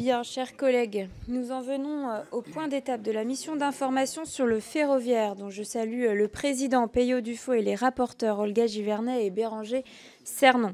Bien, chers collègues, nous en venons au point d'étape de la mission d'information sur le ferroviaire, dont je salue le président Peyo Dufaux et les rapporteurs Olga Givernet et Béranger Cernon.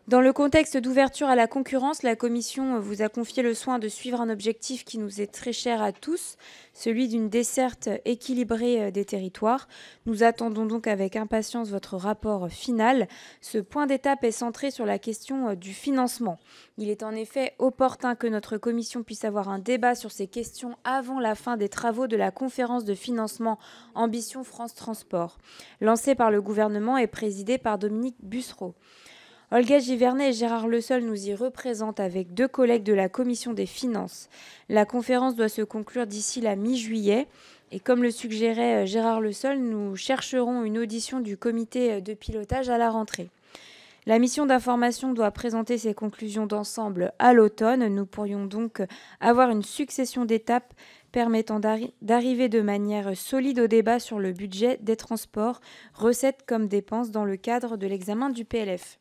Dans le contexte d'ouverture à la concurrence, la Commission vous a confié le soin de suivre un objectif qui nous est très cher à tous, celui d'une desserte équilibrée des territoires. Nous attendons donc avec impatience votre rapport final. Ce point d'étape est centré sur la question du financement. Il est en effet opportun que notre Commission puisse avoir un débat sur ces questions avant la fin des travaux de la conférence de financement Ambition France Transport, lancée par le gouvernement et présidée par Dominique Bussereau. Olga Givernet et Gérard Leseul nous y représentent avec 2 collègues de la Commission des Finances. La conférence doit se conclure d'ici la mi-juillet. Et comme le suggérait Gérard Leseul, nous chercherons une audition du comité de pilotage à la rentrée. La mission d'information doit présenter ses conclusions d'ensemble à l'automne. Nous pourrions donc avoir une succession d'étapes permettant d'arriver de manière solide au débat sur le budget des transports, recettes comme dépenses dans le cadre de l'examen du PLF.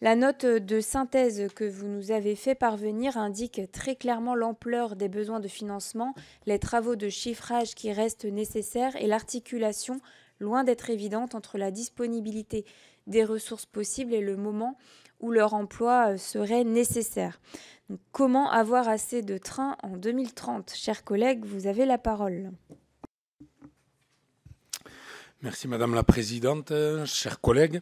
La note de synthèse que vous nous avez fait parvenir indique très clairement l'ampleur des besoins de financement, les travaux de chiffrage qui restent nécessaires et l'articulation, loin d'être évidente, entre la disponibilité des ressources possibles et le moment où leur emploi serait nécessaire. Donc, comment avoir assez de trains en 2030 ? Chers collègues, vous avez la parole. Merci Madame la Présidente, chers collègues.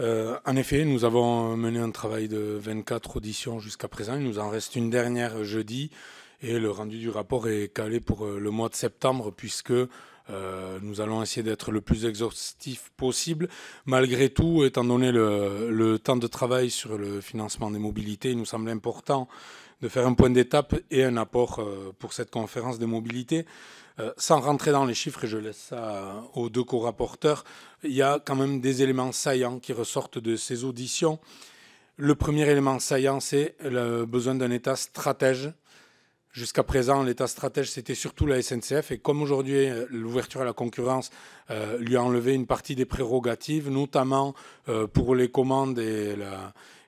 En effet, nous avons mené un travail de 24 auditions jusqu'à présent. Il nous en reste une dernière jeudi et le rendu du rapport est calé pour le mois de septembre puisque nous allons essayer d'être le plus exhaustif possible. Malgré tout, étant donné le temps de travail sur le financement des mobilités, il nous semble important de faire un point d'étape et un apport pour cette conférence des mobilités. Sans rentrer dans les chiffres, et je laisse ça aux 2 co-rapporteurs, il y a quand même des éléments saillants qui ressortent de ces auditions. Le premier élément saillant, c'est le besoin d'un État stratège. Jusqu'à présent, l'État stratège, c'était surtout la SNCF. Et comme aujourd'hui, l'ouverture à la concurrence lui a enlevé une partie des prérogatives, notamment pour les commandes et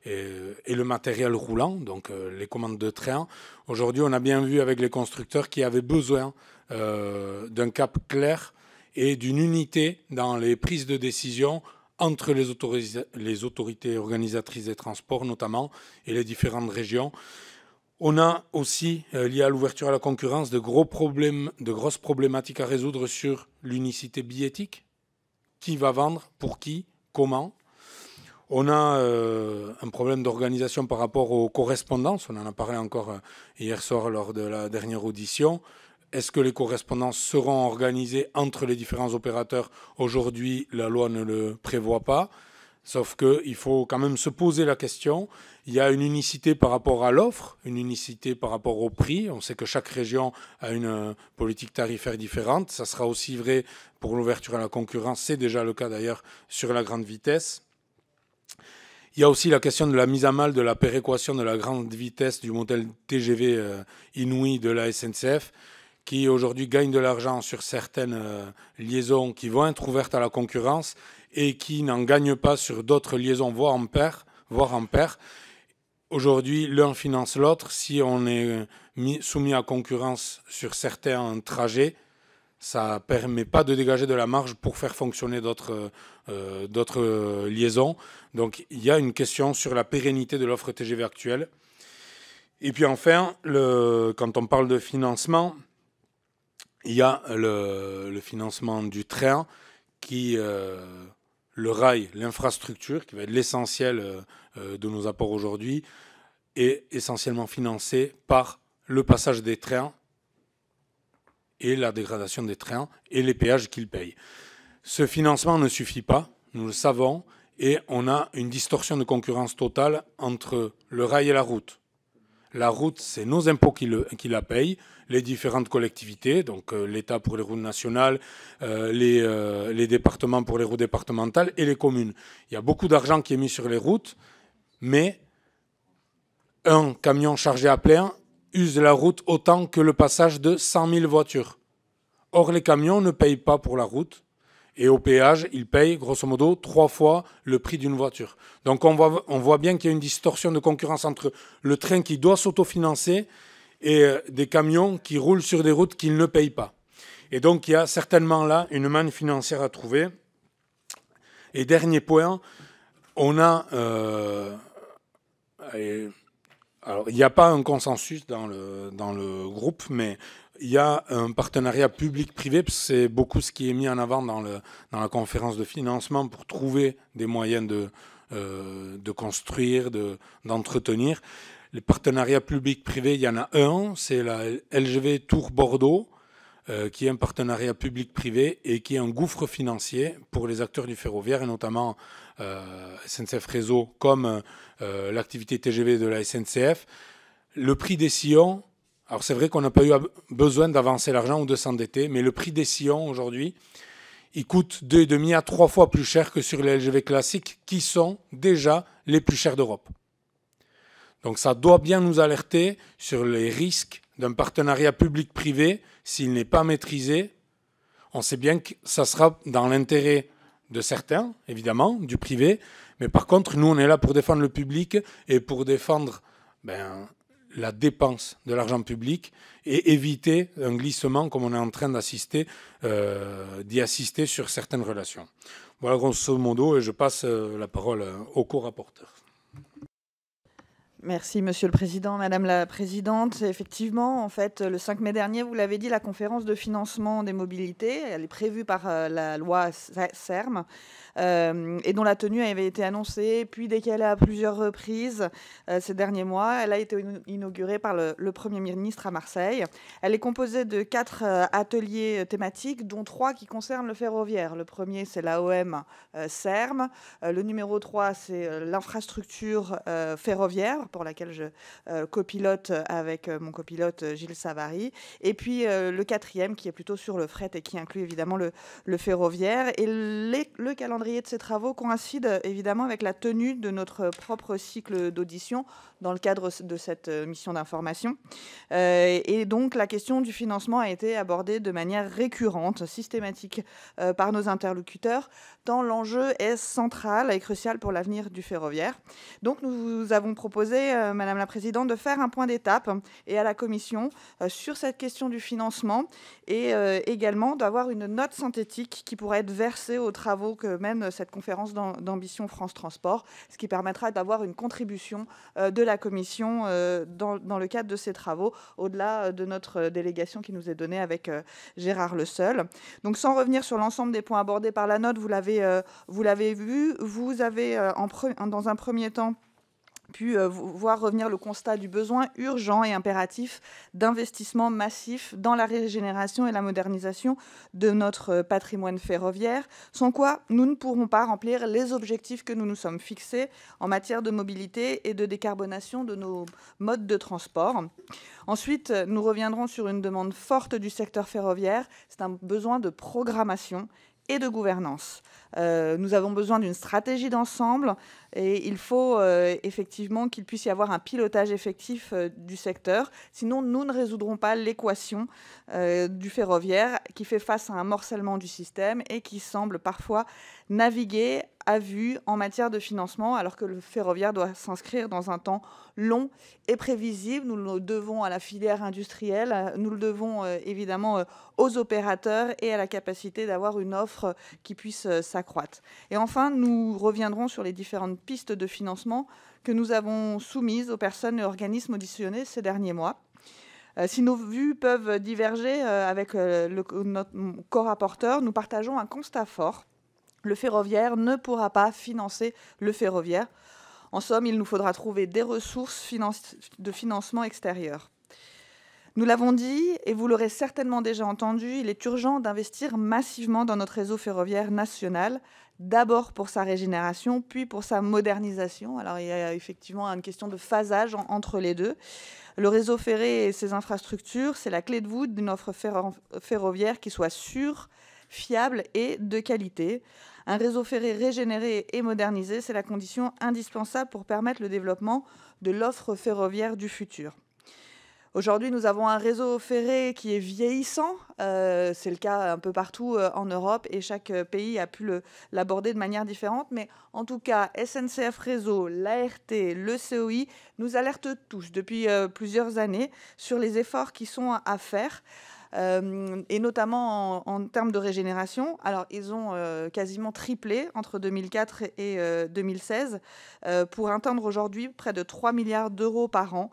le matériel roulant, donc les commandes de train. Aujourd'hui, on a bien vu avec les constructeurs qui avaient besoin d'un cap clair et d'une unité dans les prises de décision entre les autorités organisatrices des transports notamment et les différentes régions. On a aussi, lié à l'ouverture à la concurrence, de grosses problématiques à résoudre sur l'unicité billettique. Qui va vendre, pour qui, comment ? On a un problème d'organisation par rapport aux correspondances. On en a parlé encore hier soir lors de la dernière audition. Est-ce que les correspondances seront organisées entre les différents opérateurs ? Aujourd'hui, la loi ne le prévoit pas. Sauf qu'il faut quand même se poser la question. Il y a une unicité par rapport à l'offre, une unicité par rapport au prix. On sait que chaque région a une politique tarifaire différente. Ça sera aussi vrai pour l'ouverture à la concurrence. C'est déjà le cas d'ailleurs sur la grande vitesse. Il y a aussi la question de la mise à mal de la péréquation de la grande vitesse du modèle TGV inouï de la SNCF, qui aujourd'hui gagne de l'argent sur certaines liaisons qui vont être ouvertes à la concurrence et qui n'en gagnent pas sur d'autres liaisons, voire en pair. Aujourd'hui, l'un finance l'autre. Si on est soumis à concurrence sur certains trajets, ça ne permet pas de dégager de la marge pour faire fonctionner d'autres liaisons. Donc il y a une question sur la pérennité de l'offre TGV actuelle. Et puis enfin, quand on parle de financement, il y a le financement du train qui... le rail, l'infrastructure, qui va être l'essentiel de nos apports aujourd'hui, est essentiellement financé par le passage des trains et la dégradation des trains et les péages qu'ils payent. Ce financement ne suffit pas, nous le savons, et on a une distorsion de concurrence totale entre le rail et la route. La route, c'est nos impôts qui la payent, les différentes collectivités, donc l'État pour les routes nationales, les départements pour les routes départementales et les communes. Il y a beaucoup d'argent qui est mis sur les routes, mais un camion chargé à plein use la route autant que le passage de 100 000 voitures. Or, les camions ne payent pas pour la route Et au péage, ils payent grosso modo 3 fois le prix d'une voiture. Donc on voit bien qu'il y a une distorsion de concurrence entre le train qui doit s'autofinancer et des camions qui roulent sur des routes qu'ils ne payent pas. Et donc il y a certainement là une manne financière à trouver. Et dernier point, on a... alors il n'y a pas un consensus dans le groupe, mais il y a un partenariat public-privé, parce que c'est beaucoup ce qui est mis en avant dans la conférence de financement pour trouver des moyens de construire, d'entretenir. Les partenariats public-privé, il y en a un, c'est la LGV Tours Bordeaux, qui est un partenariat public-privé et qui est un gouffre financier pour les acteurs du ferroviaire, et notamment SNCF Réseau, comme l'activité TGV de la SNCF. Le prix des sillons, alors c'est vrai qu'on n'a pas eu besoin d'avancer l'argent ou de s'endetter, mais le prix des sillons aujourd'hui, il coûte 2,5 à 3 fois plus cher que sur les LGV classiques, qui sont déjà les plus chers d'Europe. Donc ça doit bien nous alerter sur les risques d'un partenariat public-privé. S'il n'est pas maîtrisé, on sait bien que ça sera dans l'intérêt de certains, évidemment, du privé, mais par contre, nous, on est là pour défendre le public et pour défendre la dépense de l'argent public et éviter un glissement comme on est en train d'y assister sur certaines relations. Voilà grosso modo, et je passe la parole au co-rapporteur. Merci, Monsieur le Président, Madame la Présidente. Effectivement, en fait, le 5 mai dernier, vous l'avez dit, la conférence de financement des mobilités, elle est prévue par la loi SERM, et dont la tenue avait été annoncée, puis décalée à plusieurs reprises ces derniers mois. Elle a été inaugurée par le Premier ministre à Marseille. Elle est composée de 4 ateliers thématiques, dont 3 qui concernent le ferroviaire. Le premier, c'est l'AOM SERM. Le numéro 3, c'est l'infrastructure ferroviaire, pour laquelle je copilote avec mon copilote Gilles Savary. Et puis le 4e, qui est plutôt sur le fret et qui inclut évidemment le ferroviaire. Et le calendrier de ces travaux coïncide évidemment avec la tenue de notre propre cycle d'audition dans le cadre de cette mission d'information. Et donc la question du financement a été abordée de manière récurrente, systématique par nos interlocuteurs, tant l'enjeu est central et crucial pour l'avenir du ferroviaire. Donc nous avons proposé, Madame la Présidente, de faire un point d'étape et à la Commission sur cette question du financement et également d'avoir une note synthétique qui pourrait être versée aux travaux que mène cette conférence d'ambition France Transport, ce qui permettra d'avoir une contribution de la Commission dans le cadre de ces travaux, au-delà de notre délégation qui nous est donnée avec Gérard Le Seul. Donc sans revenir sur l'ensemble des points abordés par la note, vous l'avez vu, vous avez dans un premier temps pu voir revenir le constat du besoin urgent et impératif d'investissement massif dans la régénération et la modernisation de notre patrimoine ferroviaire, sans quoi nous ne pourrons pas remplir les objectifs que nous nous sommes fixés en matière de mobilité et de décarbonation de nos modes de transport. Ensuite, nous reviendrons sur une demande forte du secteur ferroviaire, c'est un besoin de programmation et de gouvernance. Nous avons besoin d'une stratégie d'ensemble et il faut effectivement qu'il puisse y avoir un pilotage effectif du secteur. Sinon, nous ne résoudrons pas l'équation du ferroviaire qui fait face à un morcellement du système et qui semble parfois naviguer à vue en matière de financement, alors que le ferroviaire doit s'inscrire dans un temps long et prévisible. Nous le devons à la filière industrielle, nous le devons évidemment aux opérateurs et à la capacité d'avoir une offre qui puisse s'accroître. Et enfin, nous reviendrons sur les différentes pistes de financement que nous avons soumises aux personnes et organismes auditionnés ces derniers mois. Si nos vues peuvent diverger avec notre co-rapporteur, nous partageons un constat fort. Le ferroviaire ne pourra pas financer le ferroviaire. En somme, il nous faudra trouver des ressources de financement extérieures. Nous l'avons dit, et vous l'aurez certainement déjà entendu, il est urgent d'investir massivement dans notre réseau ferroviaire national, d'abord pour sa régénération, puis pour sa modernisation. Alors il y a effectivement une question de phasage entre les deux. Le réseau ferré et ses infrastructures, c'est la clé de voûte d'une offre ferroviaire qui soit sûre, fiable et de qualité. Un réseau ferré régénéré et modernisé, c'est la condition indispensable pour permettre le développement de l'offre ferroviaire du futur. Aujourd'hui, nous avons un réseau ferré qui est vieillissant. C'est le cas un peu partout en Europe et chaque pays a pu l'aborder de manière différente. Mais en tout cas, SNCF Réseau, l'ART, le COI nous alertent tous depuis plusieurs années sur les efforts qui sont à faire. Et notamment en termes de régénération. Alors, ils ont quasiment triplé entre 2004 et 2016 pour atteindre aujourd'hui près de 3 milliards d'euros par an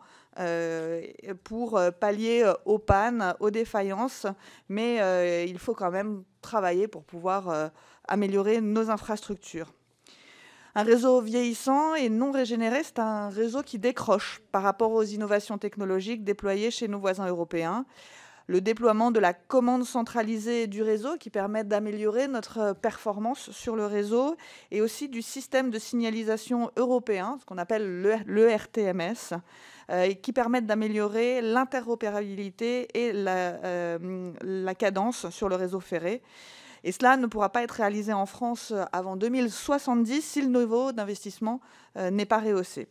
pour pallier aux pannes, aux défaillances. Mais il faut quand même travailler pour pouvoir améliorer nos infrastructures. Un réseau vieillissant et non régénéré, c'est un réseau qui décroche par rapport aux innovations technologiques déployées chez nos voisins européens. Le déploiement de la commande centralisée du réseau qui permet d'améliorer notre performance sur le réseau et aussi du système de signalisation européen, ce qu'on appelle l'ERTMS, qui permettent d'améliorer l'interopérabilité et la cadence sur le réseau ferré. Et cela ne pourra pas être réalisé en France avant 2070 si le niveau d'investissement n'est pas rehaussé.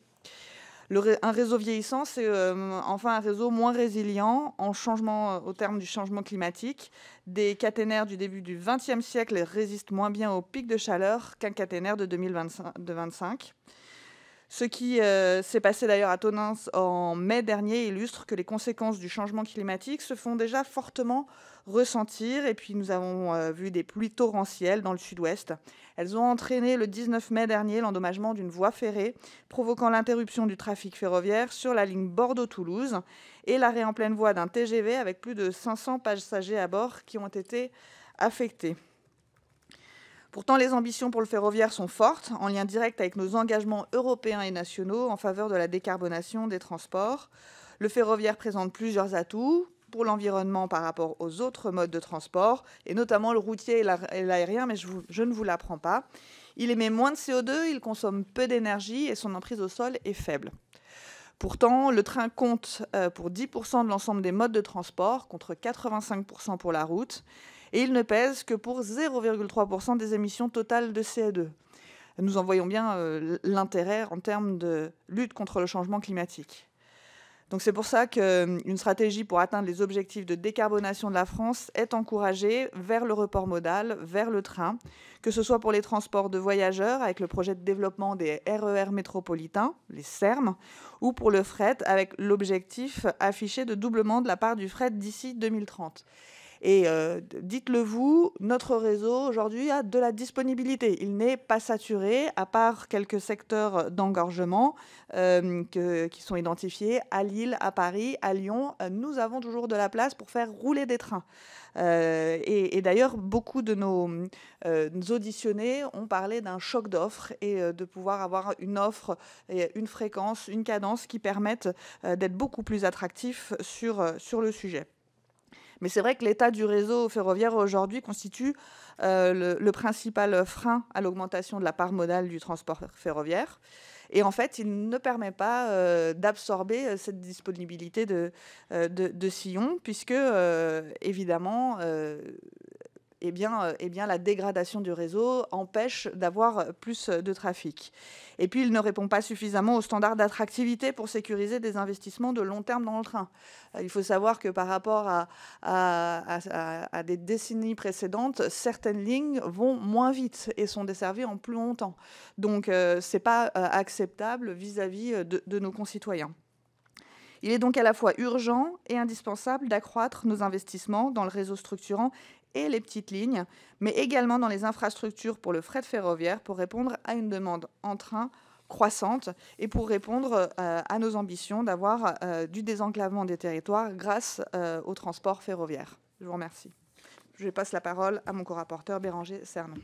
Un réseau vieillissant, c'est enfin un réseau moins résilient au terme du changement climatique. Des caténaires du début du XXe siècle résistent moins bien aux pics de chaleur qu'un caténaire de 2025. Ce qui s'est passé d'ailleurs à Tonneins en mai dernier illustre que les conséquences du changement climatique se font déjà fortement ressentir. Et puis nous avons vu des pluies torrentielles dans le sud-ouest. Elles ont entraîné le 19 mai dernier l'endommagement d'une voie ferrée, provoquant l'interruption du trafic ferroviaire sur la ligne Bordeaux-Toulouse et l'arrêt en pleine voie d'un TGV avec plus de 500 passagers à bord qui ont été affectés. Pourtant, les ambitions pour le ferroviaire sont fortes, en lien direct avec nos engagements européens et nationaux en faveur de la décarbonation des transports. Le ferroviaire présente plusieurs atouts pour l'environnement par rapport aux autres modes de transport, et notamment le routier et l'aérien, mais je ne vous l'apprends pas. Il émet moins de CO2, il consomme peu d'énergie et son emprise au sol est faible. Pourtant, le train compte pour 10% de l'ensemble des modes de transport, contre 85% pour la route, et il ne pèse que pour 0,3% des émissions totales de CO2. Nous en voyons bien l'intérêt en termes de lutte contre le changement climatique. Donc c'est pour ça qu'une stratégie pour atteindre les objectifs de décarbonation de la France est encouragée vers le report modal, vers le train, que ce soit pour les transports de voyageurs avec le projet de développement des RER métropolitains, les SERM, ou pour le fret avec l'objectif affiché de doublement de la part du fret d'ici 2030. Et dites-le vous, notre réseau aujourd'hui a de la disponibilité. Il n'est pas saturé, à part quelques secteurs d'engorgement qui sont identifiés à Lille, à Paris, à Lyon. Nous avons toujours de la place pour faire rouler des trains. Et d'ailleurs, beaucoup de nos auditionnés ont parlé d'un choc d'offres et de pouvoir avoir une offre, et une fréquence, une cadence qui permettent d'être beaucoup plus attractifs sur le sujet. Mais c'est vrai que l'état du réseau ferroviaire aujourd'hui constitue le principal frein à l'augmentation de la part modale du transport ferroviaire. Et en fait, il ne permet pas d'absorber cette disponibilité de sillons, puisque, évidemment, la dégradation du réseau empêche d'avoir plus de trafic. Et puis, il ne répond pas suffisamment aux standards d'attractivité pour sécuriser des investissements de long terme dans le train. Il faut savoir que par rapport à des décennies précédentes, certaines lignes vont moins vite et sont desservies en plus longtemps. Donc, ce n'est pas acceptable vis-à-vis de nos concitoyens. Il est donc à la fois urgent et indispensable d'accroître nos investissements dans le réseau structurant et les petites lignes, mais également dans les infrastructures pour le fret ferroviaire pour répondre à une demande en train croissante et pour répondre à nos ambitions d'avoir du désenclavement des territoires grâce au transport ferroviaire. Je vous remercie. Je passe la parole à mon co-rapporteur Béranger Cernon.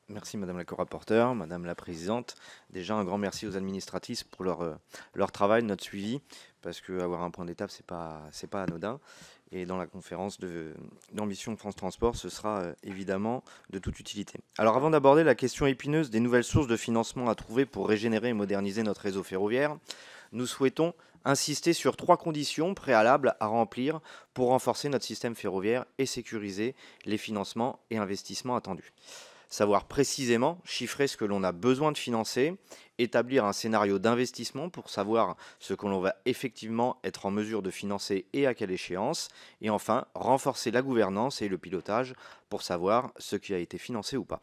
Merci Madame la co-rapporteure, Madame la Présidente. Déjà un grand merci aux administratifs pour leur travail, notre suivi, parce qu'avoir un point d'étape, c'est pas anodin. Et dans la conférence d'ambition France Transport, ce sera évidemment de toute utilité. Alors avant d'aborder la question épineuse des nouvelles sources de financement à trouver pour régénérer et moderniser notre réseau ferroviaire, nous souhaitons insister sur 3 conditions préalables à remplir pour renforcer notre système ferroviaire et sécuriser les financements et investissements attendus. savoir précisément chiffrer ce que l'on a besoin de financer, établir un scénario d'investissement pour savoir ce que l'on va effectivement être en mesure de financer et à quelle échéance, et enfin renforcer la gouvernance et le pilotage pour savoir ce qui a été financé ou pas.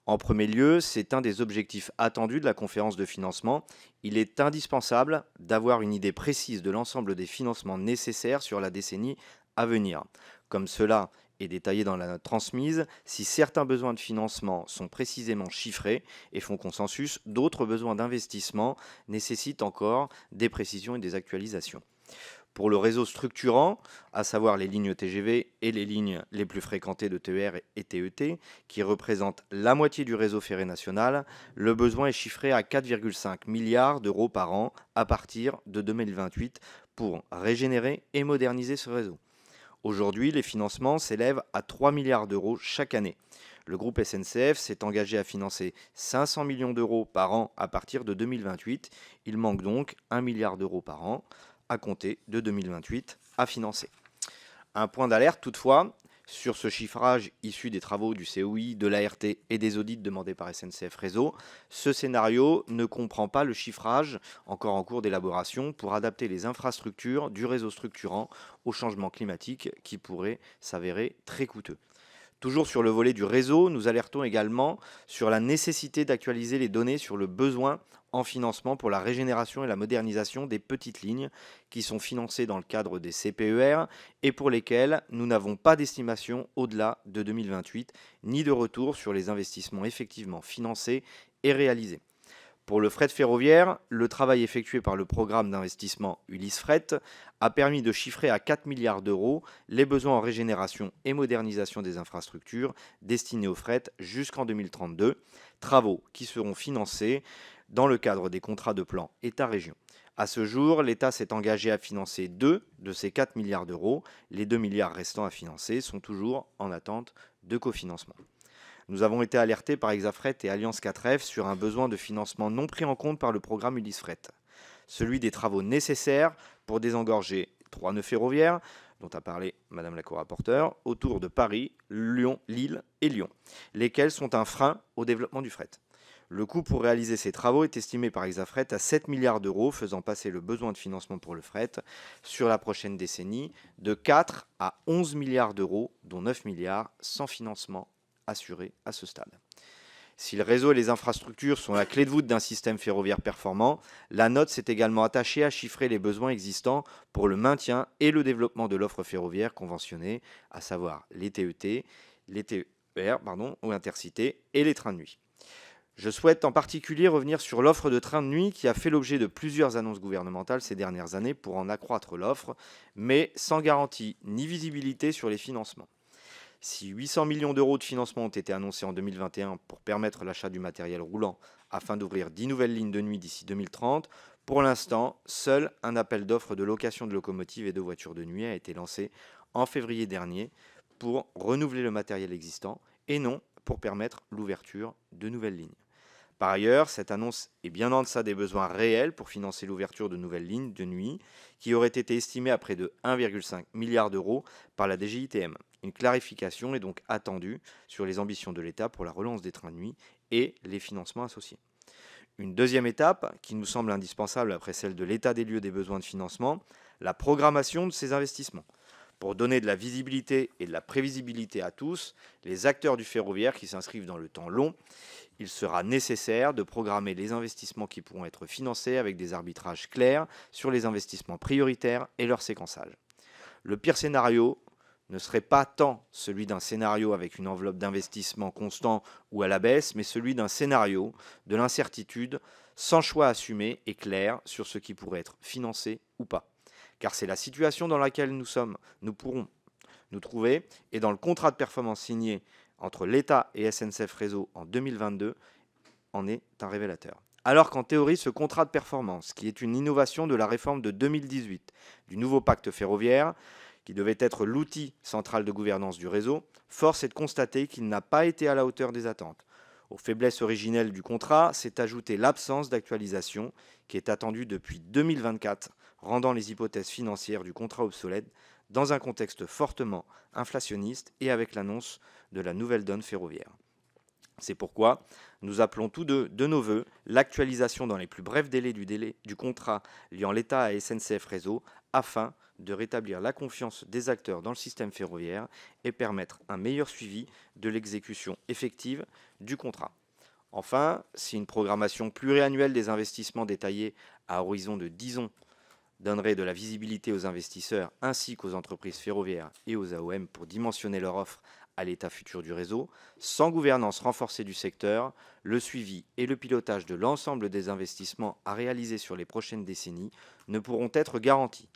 En premier lieu, c'est un des objectifs attendus de la conférence de financement. Il est indispensable d'avoir une idée précise de l'ensemble des financements nécessaires sur la décennie à venir. Comme cela est détaillé dans la note transmise, si certains besoins de financement sont précisément chiffrés et font consensus, d'autres besoins d'investissement nécessitent encore des précisions et des actualisations. Pour le réseau structurant, à savoir les lignes TGV et les lignes les plus fréquentées de TER et TET, qui représentent la moitié du réseau ferré national, le besoin est chiffré à 4,5 milliards d'euros par an à partir de 2028 pour régénérer et moderniser ce réseau. Aujourd'hui, les financements s'élèvent à 3 milliards d'euros chaque année. Le groupe SNCF s'est engagé à financer 500 millions d'euros par an à partir de 2028. Il manque donc 1 milliard d'euros par an à compter de 2028 à financer. Un point d'alerte toutefois sur ce chiffrage issu des travaux du COI, de l'ART et des audits demandés par SNCF Réseau. Ce scénario ne comprend pas le chiffrage encore en cours d'élaboration pour adapter les infrastructures du réseau structurant au changement climatique qui pourrait s'avérer très coûteux. Toujours sur le volet du réseau, nous alertons également sur la nécessité d'actualiser les données sur le besoin en financement pour la régénération et la modernisation des petites lignes qui sont financées dans le cadre des CPER et pour lesquelles nous n'avons pas d'estimation au-delà de 2028, ni de retour sur les investissements effectivement financés et réalisés. Pour le fret ferroviaire, le travail effectué par le programme d'investissement Ulysse Fret a permis de chiffrer à 4 milliards d'euros les besoins en régénération et modernisation des infrastructures destinés au fret jusqu'en 2032, travaux qui seront financés dans le cadre des contrats de plan État-région. À ce jour, l'État s'est engagé à financer 2 de ces 4 milliards d'euros. Les 2 milliards restants à financer sont toujours en attente de cofinancement. Nous avons été alertés par Hexafret et Alliance 4F sur un besoin de financement non pris en compte par le programme Ulysse Fret, celui des travaux nécessaires pour désengorger 3 nœuds ferroviaires, dont a parlé Madame la co-rapporteure, autour de Paris, Lyon, Lille et Lyon, lesquels sont un frein au développement du fret. Le coût pour réaliser ces travaux est estimé par Hexafret à 7 milliards d'euros, faisant passer le besoin de financement pour le fret sur la prochaine décennie de 4 à 11 milliards d'euros, dont 9 milliards sans financement assuré à ce stade. Si le réseau et les infrastructures sont la clé de voûte d'un système ferroviaire performant, la note s'est également attachée à chiffrer les besoins existants pour le maintien et le développement de l'offre ferroviaire conventionnée, à savoir les TET, les TER ou intercités et les trains de nuit. Je souhaite en particulier revenir sur l'offre de trains de nuit qui a fait l'objet de plusieurs annonces gouvernementales ces dernières années pour en accroître l'offre, mais sans garantie ni visibilité sur les financements. Si 800 millions d'euros de financement ont été annoncés en 2021 pour permettre l'achat du matériel roulant afin d'ouvrir 10 nouvelles lignes de nuit d'ici 2030, pour l'instant, seul un appel d'offres de location de locomotives et de voitures de nuit a été lancé en février dernier pour renouveler le matériel existant et non pour permettre l'ouverture de nouvelles lignes. Par ailleurs, cette annonce est bien en deçà des besoins réels pour financer l'ouverture de nouvelles lignes de nuit qui auraient été estimées à près de 1,5 milliard d'euros par la DGITM. Une clarification est donc attendue sur les ambitions de l'État pour la relance des trains de nuit et les financements associés. Une deuxième étape, qui nous semble indispensable après celle de l'état des lieux des besoins de financement, la programmation de ces investissements. Pour donner de la visibilité et de la prévisibilité à tous, les acteurs du ferroviaire qui s'inscrivent dans le temps long, il sera nécessaire de programmer les investissements qui pourront être financés avec des arbitrages clairs sur les investissements prioritaires et leur séquençage. Le pire scénario ne serait pas tant celui d'un scénario avec une enveloppe d'investissement constant ou à la baisse, mais celui d'un scénario de l'incertitude sans choix assumé et clair sur ce qui pourrait être financé ou pas. Car c'est la situation dans laquelle nous pourrons nous trouver, et dans le contrat de performance signé entre l'État et SNCF Réseau en 2022 en est un révélateur. Alors qu'en théorie, ce contrat de performance, qui est une innovation de la réforme de 2018 du nouveau pacte ferroviaire, qui devait être l'outil central de gouvernance du réseau, force est de constater qu'il n'a pas été à la hauteur des attentes. Aux faiblesses originelles du contrat s'est ajoutée l'absence d'actualisation qui est attendue depuis 2024, rendant les hypothèses financières du contrat obsolètes dans un contexte fortement inflationniste et avec l'annonce de la nouvelle donne ferroviaire. C'est pourquoi nous appelons tous deux de nos voeux l'actualisation dans les plus brefs délais du contrat liant l'État à SNCF Réseau afin de rétablir la confiance des acteurs dans le système ferroviaire et permettre un meilleur suivi de l'exécution effective du contrat. Enfin, si une programmation pluriannuelle des investissements détaillée à horizon de 10 ans donnerait de la visibilité aux investisseurs ainsi qu'aux entreprises ferroviaires et aux AOM pour dimensionner leur offre à l'état futur du réseau, sans gouvernance renforcée du secteur, le suivi et le pilotage de l'ensemble des investissements à réaliser sur les prochaines décennies ne pourront être garantis.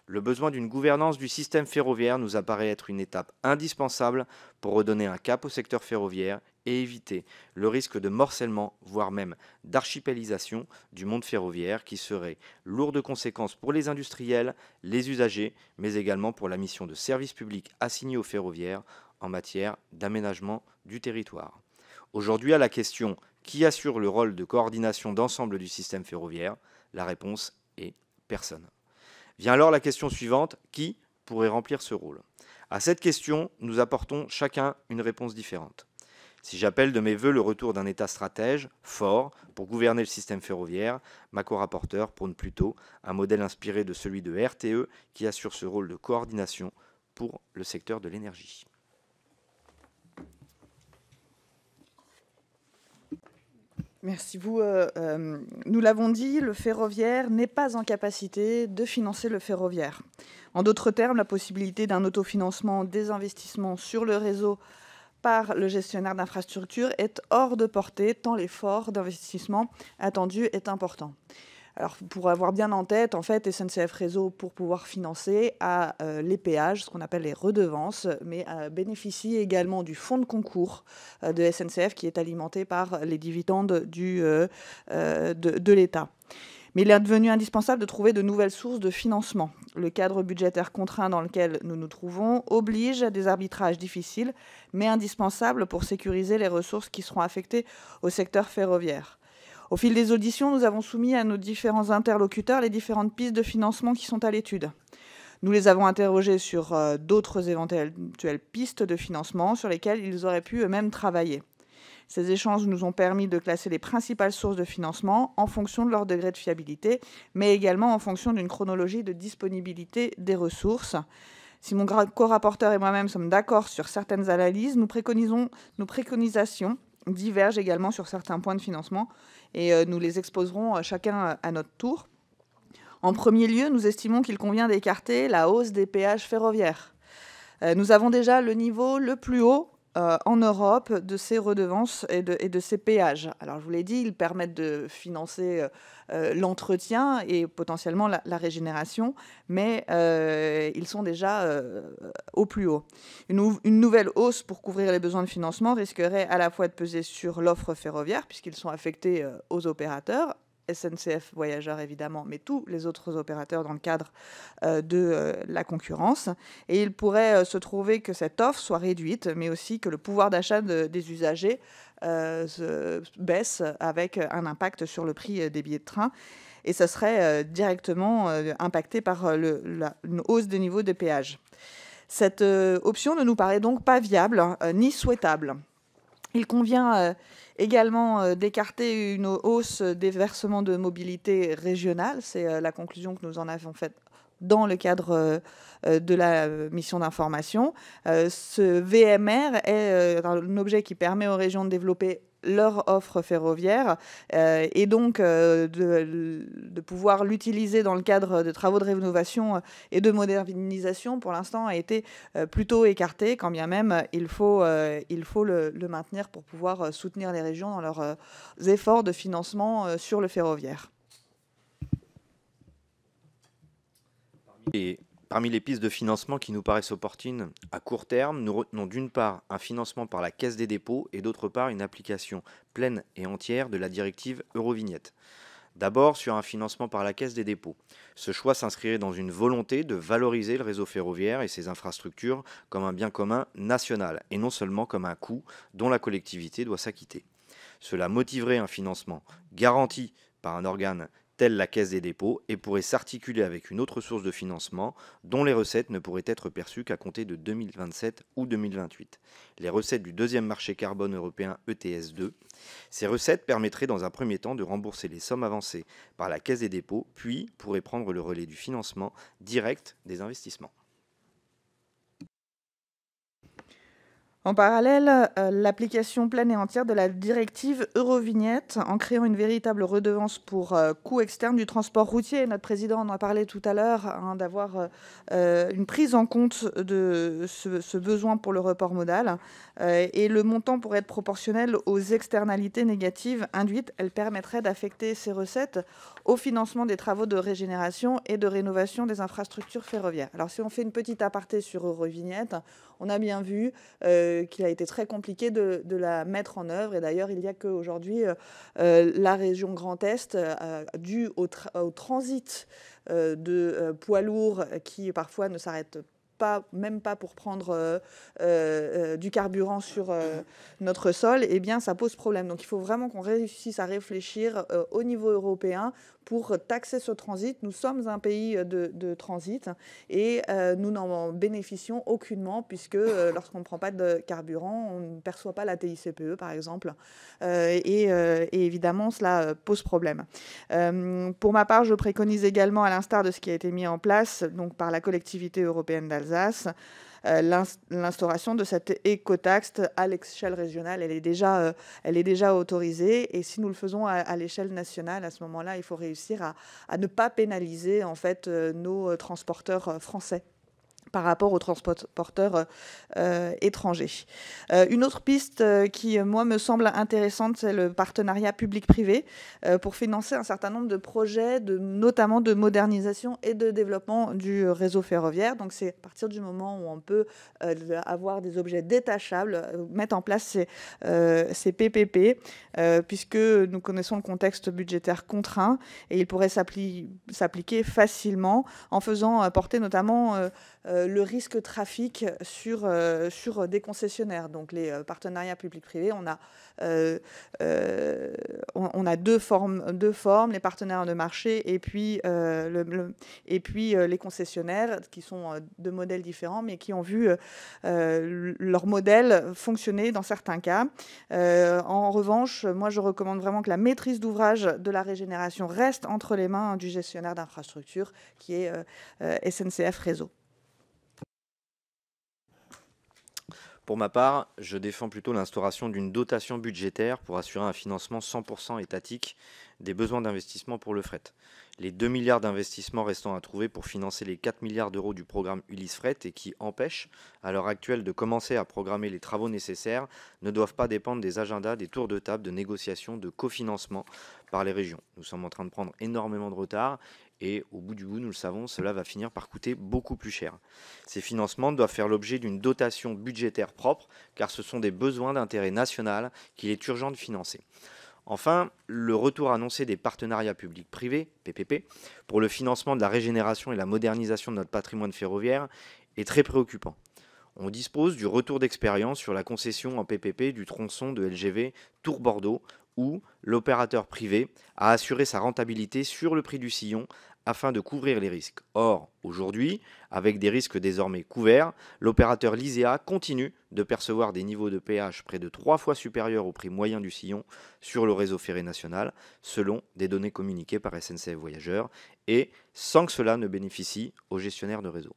Le besoin d'une gouvernance du système ferroviaire nous apparaît être une étape indispensable pour redonner un cap au secteur ferroviaire et éviter le risque de morcellement, voire même d'archipélisation du monde ferroviaire qui serait lourd de conséquences pour les industriels, les usagers, mais également pour la mission de service public assignée aux ferroviaires en matière d'aménagement du territoire. Aujourd'hui, à la question « Qui assure le rôle de coordination d'ensemble du système ferroviaire ?», la réponse est « Personne ». Vient alors la question suivante, qui pourrait remplir ce rôle? À cette question, nous apportons chacun une réponse différente. Si j'appelle de mes vœux le retour d'un État stratège, fort, pour gouverner le système ferroviaire, ma co-rapporteure prône plutôt un modèle inspiré de celui de RTE qui assure ce rôle de coordination pour le secteur de l'énergie. Merci. Nous l'avons dit, le ferroviaire n'est pas en capacité de financer le ferroviaire. En d'autres termes, la possibilité d'un autofinancement des investissements sur le réseau par le gestionnaire d'infrastructure est hors de portée, tant l'effort d'investissement attendu est important. Alors, pour avoir bien en tête, en fait, SNCF Réseau, pour pouvoir financer, a les péages, ce qu'on appelle les redevances, mais bénéficie également du fonds de concours de SNCF qui est alimenté par les dividendes de l'État. Mais il est devenu indispensable de trouver de nouvelles sources de financement. Le cadre budgétaire contraint dans lequel nous nous trouvons oblige à des arbitrages difficiles, mais indispensables pour sécuriser les ressources qui seront affectées au secteur ferroviaire. Au fil des auditions, nous avons soumis à nos différents interlocuteurs les différentes pistes de financement qui sont à l'étude. Nous les avons interrogés sur d'autres éventuelles pistes de financement sur lesquelles ils auraient pu eux-mêmes travailler. Ces échanges nous ont permis de classer les principales sources de financement en fonction de leur degré de fiabilité, mais également en fonction d'une chronologie de disponibilité des ressources. Si mon co-rapporteur et moi-même sommes d'accord sur certaines analyses, nos préconisations divergent également sur certains points de financement et nous les exposerons chacun à notre tour. En premier lieu, nous estimons qu'il convient d'écarter la hausse des péages ferroviaires. Nous avons déjà le niveau le plus haut en Europe de ces redevances et de ces péages. Alors, je vous l'ai dit, ils permettent de financer l'entretien et potentiellement la régénération, mais ils sont déjà au plus haut. Une nouvelle hausse pour couvrir les besoins de financement risquerait à la fois de peser sur l'offre ferroviaire, puisqu'ils sont affectés aux opérateurs, SNCF Voyageurs évidemment, mais tous les autres opérateurs dans le cadre de la concurrence. Et il pourrait se trouver que cette offre soit réduite, mais aussi que le pouvoir d'achat des usagers baisse avec un impact sur le prix des billets de train. Et ça serait directement impacté par une hausse des niveaux des péages. Cette option ne nous paraît donc pas viable ni souhaitable. Il convient également d'écarter une hausse des versements de mobilité régionale. C'est la conclusion que nous en avons faite dans le cadre de la mission d'information. Ce VMR est un objet qui permet aux régions de développer leur offre ferroviaire et donc de pouvoir l'utiliser dans le cadre de travaux de rénovation et de modernisation, pour l'instant, a été plutôt écarté, quand bien même il faut le maintenir pour pouvoir soutenir les régions dans leurs efforts de financement sur le ferroviaire. Et parmi les pistes de financement qui nous paraissent opportunes à court terme, nous retenons d'une part un financement par la Caisse des dépôts et d'autre part une application pleine et entière de la directive Eurovignette. D'abord sur un financement par la Caisse des dépôts. Ce choix s'inscrirait dans une volonté de valoriser le réseau ferroviaire et ses infrastructures comme un bien commun national et non seulement comme un coût dont la collectivité doit s'acquitter. Cela motiverait un financement garanti par un organe telle la Caisse des dépôts, et pourrait s'articuler avec une autre source de financement dont les recettes ne pourraient être perçues qu'à compter de 2027 ou 2028. Les recettes du deuxième marché carbone européen ETS2. Ces recettes permettraient dans un premier temps de rembourser les sommes avancées par la Caisse des dépôts, puis pourraient prendre le relais du financement direct des investissements. En parallèle, l'application pleine et entière de la directive Eurovignette, en créant une véritable redevance pour coûts externes du transport routier. Notre président en a parlé tout à l'heure, hein, d'avoir une prise en compte de ce besoin pour le report modal. Et le montant pourrait être proportionnel aux externalités négatives induites. Elle permettrait d'affecter ces recettes au financement des travaux de régénération et de rénovation des infrastructures ferroviaires. Alors si on fait une petite aparté sur Eurovignette, on a bien vu qu'il a été très compliqué de la mettre en œuvre. Et d'ailleurs, il n'y a qu'aujourd'hui la région Grand Est, dû au transit de poids lourds qui parfois ne s'arrêtent même pas pour prendre du carburant sur notre sol, eh bien, ça pose problème. Donc, il faut vraiment qu'on réussisse à réfléchir au niveau européen pour taxer ce transit. Nous sommes un pays de transit et nous n'en bénéficions aucunement puisque lorsqu'on ne prend pas de carburant, on ne perçoit pas la TICPE, par exemple. Et évidemment, cela pose problème. Pour ma part, je préconise également, à l'instar de ce qui a été mis en place donc, par la collectivité européenne d'Alsace, l'instauration de cette écotaxe à l'échelle régionale. Elle est déjà autorisée, et si nous le faisons à l'échelle nationale, à ce moment-là, il faut réussir à ne pas pénaliser en fait nos transporteurs français par rapport aux transporteurs étrangers. Une autre piste qui, moi, me semble intéressante, c'est le partenariat public-privé pour financer un certain nombre de projets, notamment de modernisation et de développement du réseau ferroviaire. Donc, c'est à partir du moment où on peut avoir des objets détachables, mettre en place ces PPP, puisque nous connaissons le contexte budgétaire contraint, et il pourrait s'appliquer facilement en faisant porter notamment le risque trafic sur des concessionnaires. Donc les partenariats publics-privés, on a deux formes, les partenaires de marché et puis les concessionnaires, qui sont de modèles différents, mais qui ont vu leur modèle fonctionner dans certains cas. En revanche, moi je recommande vraiment que la maîtrise d'ouvrage de la régénération reste entre les mains du gestionnaire d'infrastructure, qui est SNCF Réseau. Pour ma part, je défends plutôt l'instauration d'une dotation budgétaire pour assurer un financement 100% étatique des besoins d'investissement pour le fret. Les 2 milliards d'investissements restant à trouver pour financer les 4 milliards d'euros du programme Ulysse Fret, et qui empêchent à l'heure actuelle de commencer à programmer les travaux nécessaires, ne doivent pas dépendre des agendas, des tours de table, de négociations, de cofinancement par les régions. Nous sommes en train de prendre énormément de retard, et au bout du bout, nous le savons, cela va finir par coûter beaucoup plus cher. Ces financements doivent faire l'objet d'une dotation budgétaire propre, car ce sont des besoins d'intérêt national qu'il est urgent de financer. Enfin, le retour annoncé des partenariats publics-privés, PPP, pour le financement de la régénération et la modernisation de notre patrimoine ferroviaire est très préoccupant. On dispose du retour d'expérience sur la concession en PPP du tronçon de LGV Tours-Bordeaux, où l'opérateur privé a assuré sa rentabilité sur le prix du sillon afin de couvrir les risques. Or, aujourd'hui, avec des risques désormais couverts, l'opérateur Lyséa continue de percevoir des niveaux de péage près de 3 fois supérieurs au prix moyen du sillon sur le réseau ferré national, selon des données communiquées par SNCF Voyageurs, et sans que cela ne bénéficie aux gestionnaires de réseau.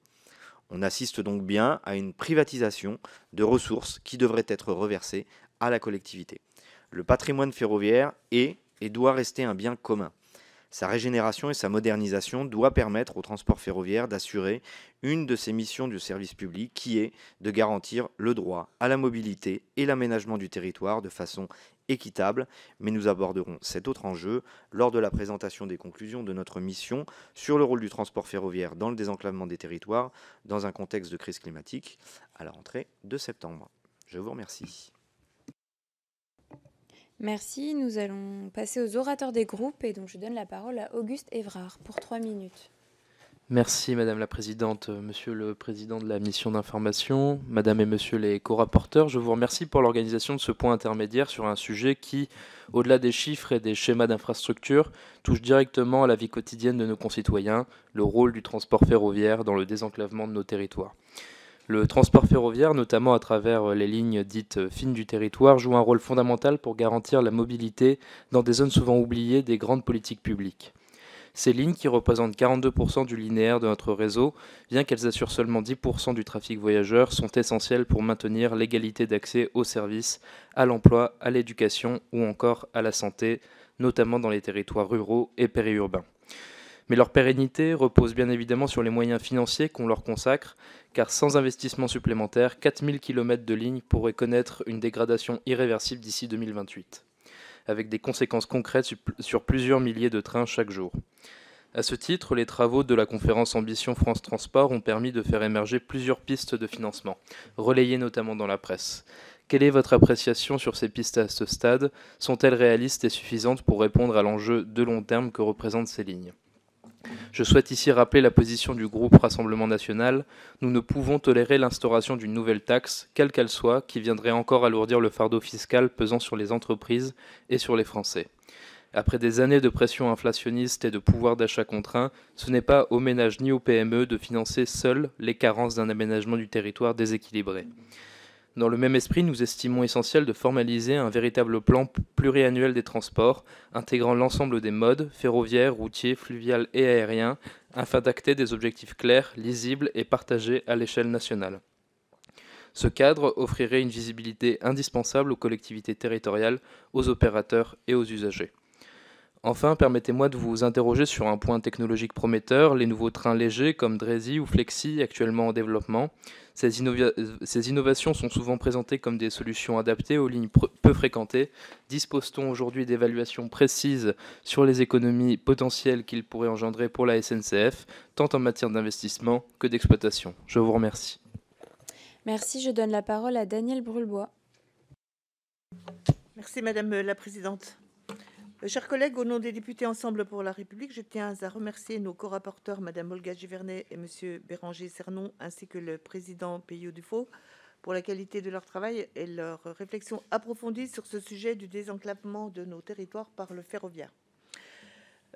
On assiste donc bien à une privatisation de ressources qui devraient être reversées à la collectivité. Le patrimoine ferroviaire est et doit rester un bien commun. Sa régénération et sa modernisation doivent permettre au transport ferroviaire d'assurer une de ses missions du service public, qui est de garantir le droit à la mobilité et l'aménagement du territoire de façon équitable. Mais nous aborderons cet autre enjeu lors de la présentation des conclusions de notre mission sur le rôle du transport ferroviaire dans le désenclavement des territoires dans un contexte de crise climatique à la rentrée de septembre. Je vous remercie. Merci. Nous allons passer aux orateurs des groupes, et donc je donne la parole à Auguste Évrard pour 3 minutes. Merci Madame la Présidente, Monsieur le Président de la mission d'information, Madame et Monsieur les co-rapporteurs, je vous remercie pour l'organisation de ce point intermédiaire sur un sujet qui, au-delà des chiffres et des schémas d'infrastructure, touche directement à la vie quotidienne de nos concitoyens, le rôle du transport ferroviaire dans le désenclavement de nos territoires. Le transport ferroviaire, notamment à travers les lignes dites fines du territoire, joue un rôle fondamental pour garantir la mobilité dans des zones souvent oubliées des grandes politiques publiques. Ces lignes, qui représentent 42% du linéaire de notre réseau, bien qu'elles assurent seulement 10% du trafic voyageurs, sont essentielles pour maintenir l'égalité d'accès aux services, à l'emploi, à l'éducation ou encore à la santé, notamment dans les territoires ruraux et périurbains. Mais leur pérennité repose bien évidemment sur les moyens financiers qu'on leur consacre, car sans investissement supplémentaire, 4000 km de lignes pourraient connaître une dégradation irréversible d'ici 2028, avec des conséquences concrètes sur plusieurs milliers de trains chaque jour. À ce titre, les travaux de la conférence Ambition France Transport ont permis de faire émerger plusieurs pistes de financement, relayées notamment dans la presse. Quelle est votre appréciation sur ces pistes à ce stade? Sont-elles réalistes et suffisantes pour répondre à l'enjeu de long terme que représentent ces lignes? Je souhaite ici rappeler la position du groupe Rassemblement National. Nous ne pouvons tolérer l'instauration d'une nouvelle taxe, quelle qu'elle soit, qui viendrait encore alourdir le fardeau fiscal pesant sur les entreprises et sur les Français. Après des années de pression inflationniste et de pouvoir d'achat contraint, ce n'est pas aux ménages ni aux PME de financer seuls les carences d'un aménagement du territoire déséquilibré. Dans le même esprit, nous estimons essentiel de formaliser un véritable plan pluriannuel des transports, intégrant l'ensemble des modes, ferroviaires, routiers, fluvial et aériens, afin d'acter des objectifs clairs, lisibles et partagés à l'échelle nationale. Ce cadre offrirait une visibilité indispensable aux collectivités territoriales, aux opérateurs et aux usagers. Enfin, permettez-moi de vous interroger sur un point technologique prometteur, les nouveaux trains légers comme Drezy ou Flexi actuellement en développement. Ces innovations sont souvent présentées comme des solutions adaptées aux lignes peu fréquentées. Dispose-t-on aujourd'hui d'évaluations précises sur les économies potentielles qu'ils pourraient engendrer pour la SNCF, tant en matière d'investissement que d'exploitation? Je vous remercie. Merci, je donne la parole à Daniel Brulbois. Merci Madame la Présidente. Chers collègues, au nom des députés Ensemble pour la République, je tiens à remercier nos co-rapporteurs, Madame Olga Givernet et Monsieur Béranger Cernon, ainsi que le président Peyo Dufau, pour la qualité de leur travail et leur réflexion approfondie sur ce sujet du désenclavement de nos territoires par le ferroviaire.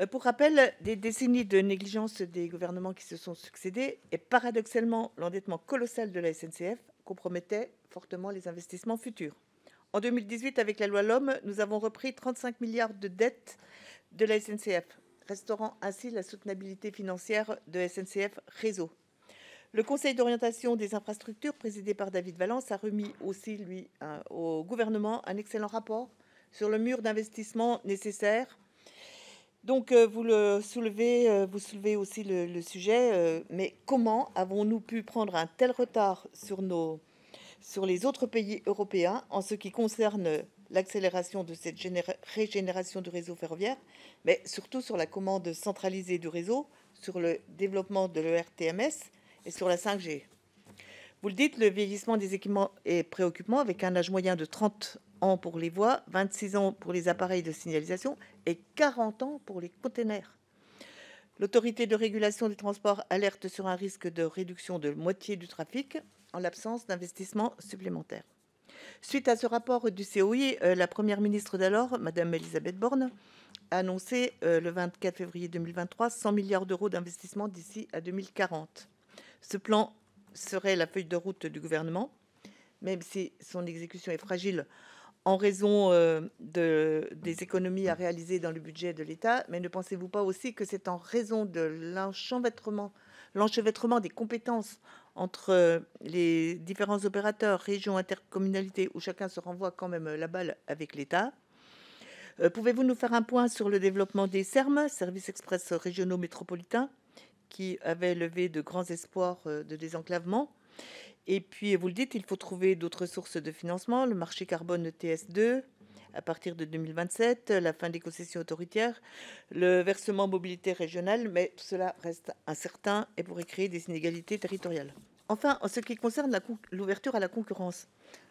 Pour rappel, des décennies de négligence des gouvernements qui se sont succédés et paradoxalement l'endettement colossal de la SNCF compromettait fortement les investissements futurs. En 2018, avec la loi LOM, nous avons repris 35 milliards de dettes de la SNCF, restaurant ainsi la soutenabilité financière de SNCF Réseau. Le Conseil d'orientation des infrastructures, présidé par David Valence, a remis aussi, au gouvernement un excellent rapport sur le mur d'investissement nécessaire. Donc, vous soulevez aussi le sujet, mais comment avons-nous pu prendre un tel retard sur les autres pays européens en ce qui concerne l'accélération de cette régénération du réseau ferroviaire, mais surtout sur la commande centralisée du réseau, sur le développement de l'ERTMS et sur la 5G. Vous le dites, le vieillissement des équipements est préoccupant, avec un âge moyen de 30 ans pour les voies, 26 ans pour les appareils de signalisation et 40 ans pour les containers. L'autorité de régulation des transports alerte sur un risque de réduction de moitié du trafic en l'absence d'investissements supplémentaires. Suite à ce rapport du COI, la première ministre d'alors, Madame Elisabeth Borne, a annoncé le 24 février 2023 100 milliards d'euros d'investissement d'ici à 2040. Ce plan serait la feuille de route du gouvernement, même si son exécution est fragile en raison des économies à réaliser dans le budget de l'État. Mais ne pensez-vous pas aussi que c'est en raison de l'enchevêtrement des compétences entre les différents opérateurs, régions, intercommunalités, où chacun se renvoie quand même la balle avec l'État? Pouvez-vous nous faire un point sur le développement des SERM, services express régionaux métropolitains, qui avaient levé de grands espoirs de désenclavement? Et puis, vous le dites, il faut trouver d'autres sources de financement, le marché carbone TS2, à partir de 2027, la fin des concessions autoritaires, le versement mobilité régionale, mais tout cela reste incertain et pourrait créer des inégalités territoriales. Enfin, en ce qui concerne l'ouverture à la concurrence,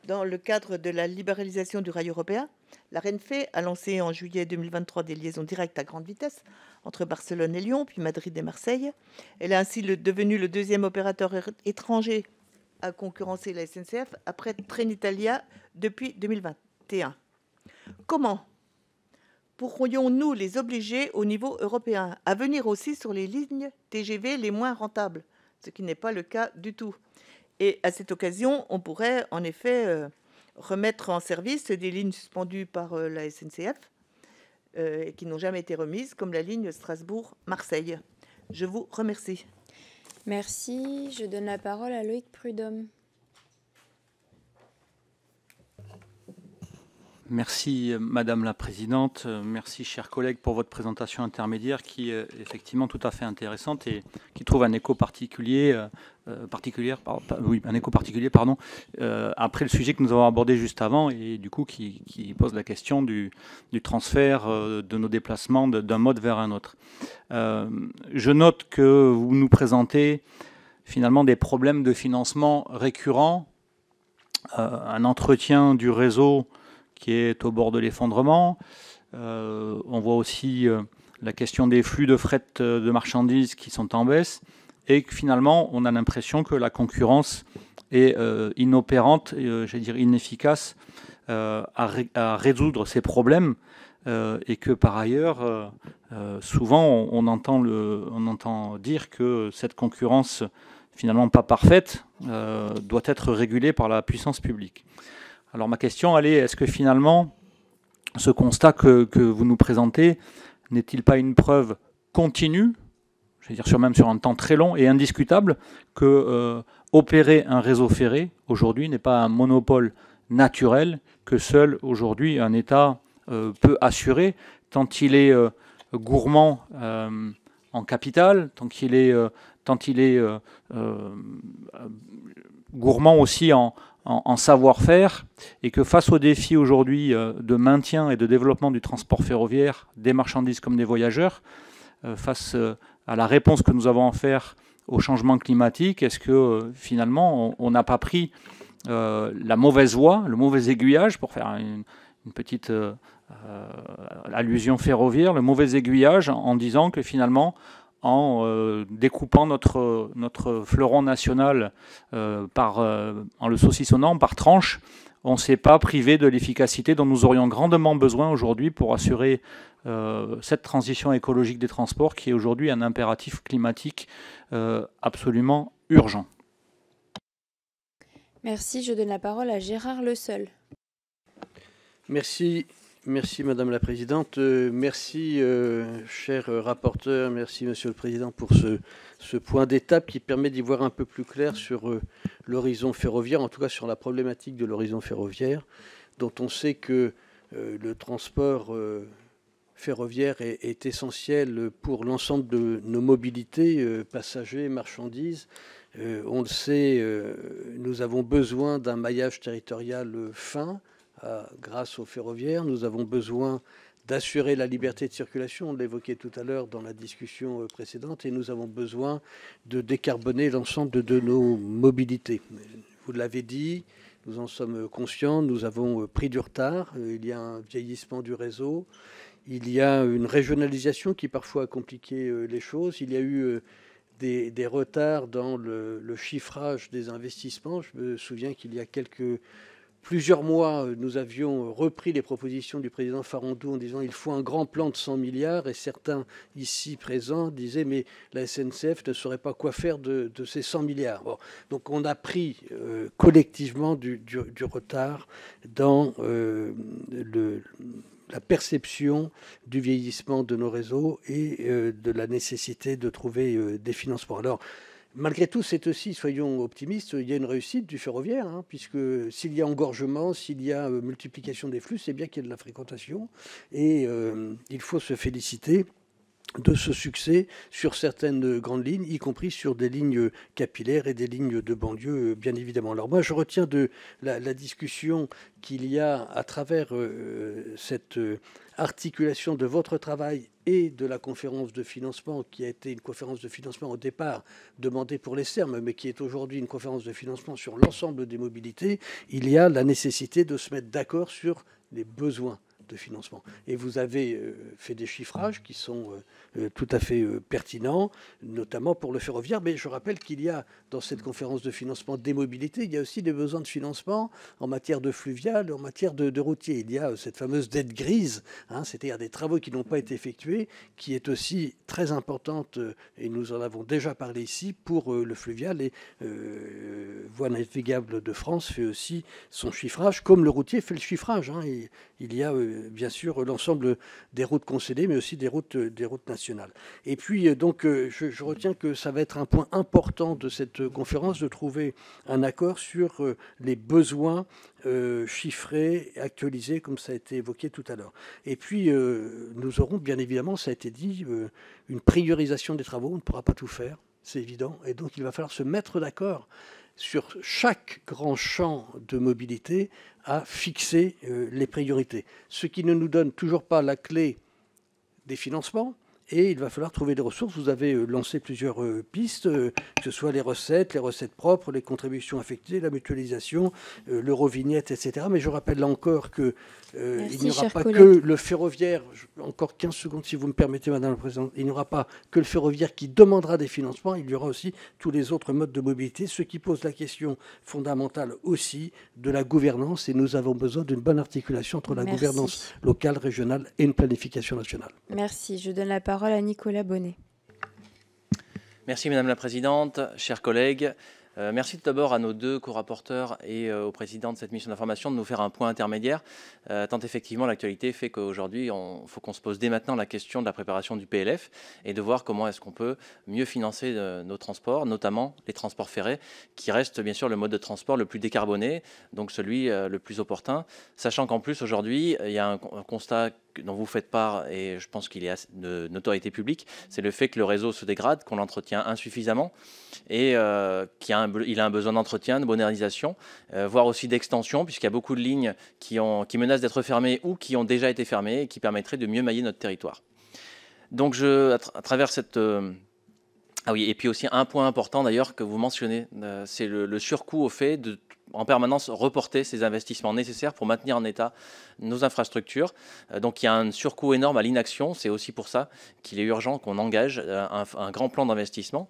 dans le cadre de la libéralisation du rail européen, la Renfe a lancé en juillet 2023 des liaisons directes à grande vitesse entre Barcelone et Lyon, puis Madrid et Marseille. Elle est ainsi devenue le deuxième opérateur étranger à concurrencer la SNCF après Trenitalia depuis 2021. Comment pourrions-nous les obliger au niveau européen à venir aussi sur les lignes TGV les moins rentables, ce qui n'est pas le cas du tout? Et à cette occasion, on pourrait en effet remettre en service des lignes suspendues par la SNCF et qui n'ont jamais été remises, comme la ligne Strasbourg-Marseille. Je vous remercie. Merci. Je donne la parole à Loïc Prudhomme. Merci Madame la Présidente, merci chers collègues pour votre présentation intermédiaire qui est effectivement tout à fait intéressante et qui trouve un écho particulier, après le sujet que nous avons abordé juste avant et du coup qui pose la question du transfert de nos déplacements d'un mode vers un autre. Je note que vous nous présentez finalement des problèmes de financement récurrents, un entretien du réseau qui est au bord de l'effondrement. On voit aussi la question des flux de fret de marchandises qui sont en baisse et que finalement, on a l'impression que la concurrence est inopérante, j'allais dire inefficace à résoudre ces problèmes et que par ailleurs, souvent, on entend dire que cette concurrence finalement pas parfaite doit être régulée par la puissance publique. Alors ma question, elle est, est-ce que finalement, ce constat que vous nous présentez n'est-il pas une preuve continue, je vais dire même sur un temps très long et indiscutable, que opérer un réseau ferré, aujourd'hui, n'est pas un monopole naturel que seul, aujourd'hui, un État peut assurer, tant il est gourmand en capital, tant il est gourmand aussi en savoir-faire, et que face aux défis aujourd'hui de maintien et de développement du transport ferroviaire, des marchandises comme des voyageurs, face à la réponse que nous avons à faire au changement climatique, est-ce que finalement on n'a pas pris la mauvaise voie, le mauvais aiguillage, pour faire une petite allusion ferroviaire, le mauvais aiguillage en disant que finalement, en découpant notre fleuron national en le saucissonnant par tranches, on ne s'est pas privé de l'efficacité dont nous aurions grandement besoin aujourd'hui pour assurer cette transition écologique des transports qui est aujourd'hui un impératif climatique absolument urgent. Merci, je donne la parole à Gérard Le Seul. Merci Madame la Présidente, merci cher rapporteur, merci Monsieur le Président pour ce point d'étape qui permet d'y voir un peu plus clair sur l'horizon ferroviaire, en tout cas sur la problématique de l'horizon ferroviaire, dont on sait que le transport ferroviaire est essentiel pour l'ensemble de nos mobilités, passagers, marchandises. On le sait, nous avons besoin d'un maillage territorial fin, grâce au ferroviaire. Nous avons besoin d'assurer la liberté de circulation, on l'évoquait tout à l'heure dans la discussion précédente, et nous avons besoin de décarboner l'ensemble de nos mobilités. Vous l'avez dit, nous en sommes conscients, nous avons pris du retard, il y a un vieillissement du réseau, il y a une régionalisation qui parfois a compliqué les choses, il y a eu des retards dans le chiffrage des investissements. Je me souviens qu'il y a plusieurs mois, nous avions repris les propositions du président Farandou en disant il faut un grand plan de 100 milliards et certains ici présents disaient mais la SNCF ne saurait pas quoi faire de ces 100 milliards. Bon, donc on a pris collectivement du retard dans la perception du vieillissement de nos réseaux et de la nécessité de trouver des financements. Alors, malgré tout, c'est aussi, soyons optimistes, il y a une réussite du ferroviaire, puisque s'il y a engorgement, s'il y a multiplication des flux, c'est bien qu'il y ait de la fréquentation. Et il faut se féliciter de ce succès sur certaines grandes lignes, y compris sur des lignes capillaires et des lignes de banlieue, bien évidemment. Alors moi, je retiens de la discussion qu'il y a à travers cette articulation de votre travail et de la conférence de financement, qui a été une conférence de financement au départ demandée pour les SERM, mais qui est aujourd'hui une conférence de financement sur l'ensemble des mobilités. Il y a la nécessité de se mettre d'accord sur les besoins de financement. Et vous avez fait des chiffrages qui sont tout à fait pertinents, notamment pour le ferroviaire. Mais je rappelle qu'il y a dans cette conférence de financement des mobilités, il y a aussi des besoins de financement en matière de fluvial, en matière de routier. Il y a cette fameuse dette grise, c'est-à-dire des travaux qui n'ont pas été effectués, qui est aussi très importante, et nous en avons déjà parlé ici, pour le fluvial. Et Voies navigables de France fait aussi son chiffrage, comme le routier fait le chiffrage. Il y a bien sûr l'ensemble des routes concédées, mais aussi des routes nationales. Et puis, donc, je retiens que ça va être un point important de cette conférence de trouver un accord sur les besoins chiffrés, actualisés, comme ça a été évoqué tout à l'heure. Et puis, nous aurons, bien évidemment, ça a été dit, une priorisation des travaux. On ne pourra pas tout faire, c'est évident. Et donc, il va falloir se mettre d'accord sur chaque grand champ de mobilité à fixer les priorités. Ce qui ne nous donne toujours pas la clé des financements. Et il va falloir trouver des ressources. Vous avez lancé plusieurs pistes, que ce soit les recettes propres, les contributions affectées, la mutualisation, l'Eurovignette, etc. Mais je rappelle là encore qu'il n'y aura pas que le ferroviaire, encore 15 secondes si vous me permettez, Madame la Présidente, il n'y aura pas que le ferroviaire qui demandera des financements, il y aura aussi tous les autres modes de mobilité, ce qui pose la question fondamentale aussi de la gouvernance. Et nous avons besoin d'une bonne articulation entre la gouvernance locale, régionale et une planification nationale. Merci. Je donne la parole à Nicolas Bonnet. Merci Madame la Présidente, chers collègues. Merci tout d'abord à nos deux co-rapporteurs et au président de cette mission d'information de nous faire un point intermédiaire, tant effectivement l'actualité fait qu'aujourd'hui, il faut qu'on se pose dès maintenant la question de la préparation du PLF et de voir comment est-ce qu'on peut mieux financer nos transports, notamment les transports ferrés, qui restent bien sûr le mode de transport le plus décarboné, donc celui le plus opportun, sachant qu'en plus aujourd'hui, il y a un constat dont vous faites part, et je pense qu'il est de notoriété publique, c'est le fait que le réseau se dégrade, qu'on l'entretient insuffisamment et qu'il a un besoin d'entretien, de modernisation, voire aussi d'extension, puisqu'il y a beaucoup de lignes qui menacent d'être fermées ou qui ont déjà été fermées et qui permettraient de mieux mailler notre territoire. Donc à travers cette... Ah oui, et puis aussi un point important d'ailleurs que vous mentionnez, c'est le surcoût au fait de en permanence reporter ces investissements nécessaires pour maintenir en état nos infrastructures. Donc il y a un surcoût énorme à l'inaction. C'est aussi pour ça qu'il est urgent qu'on engage un grand plan d'investissement.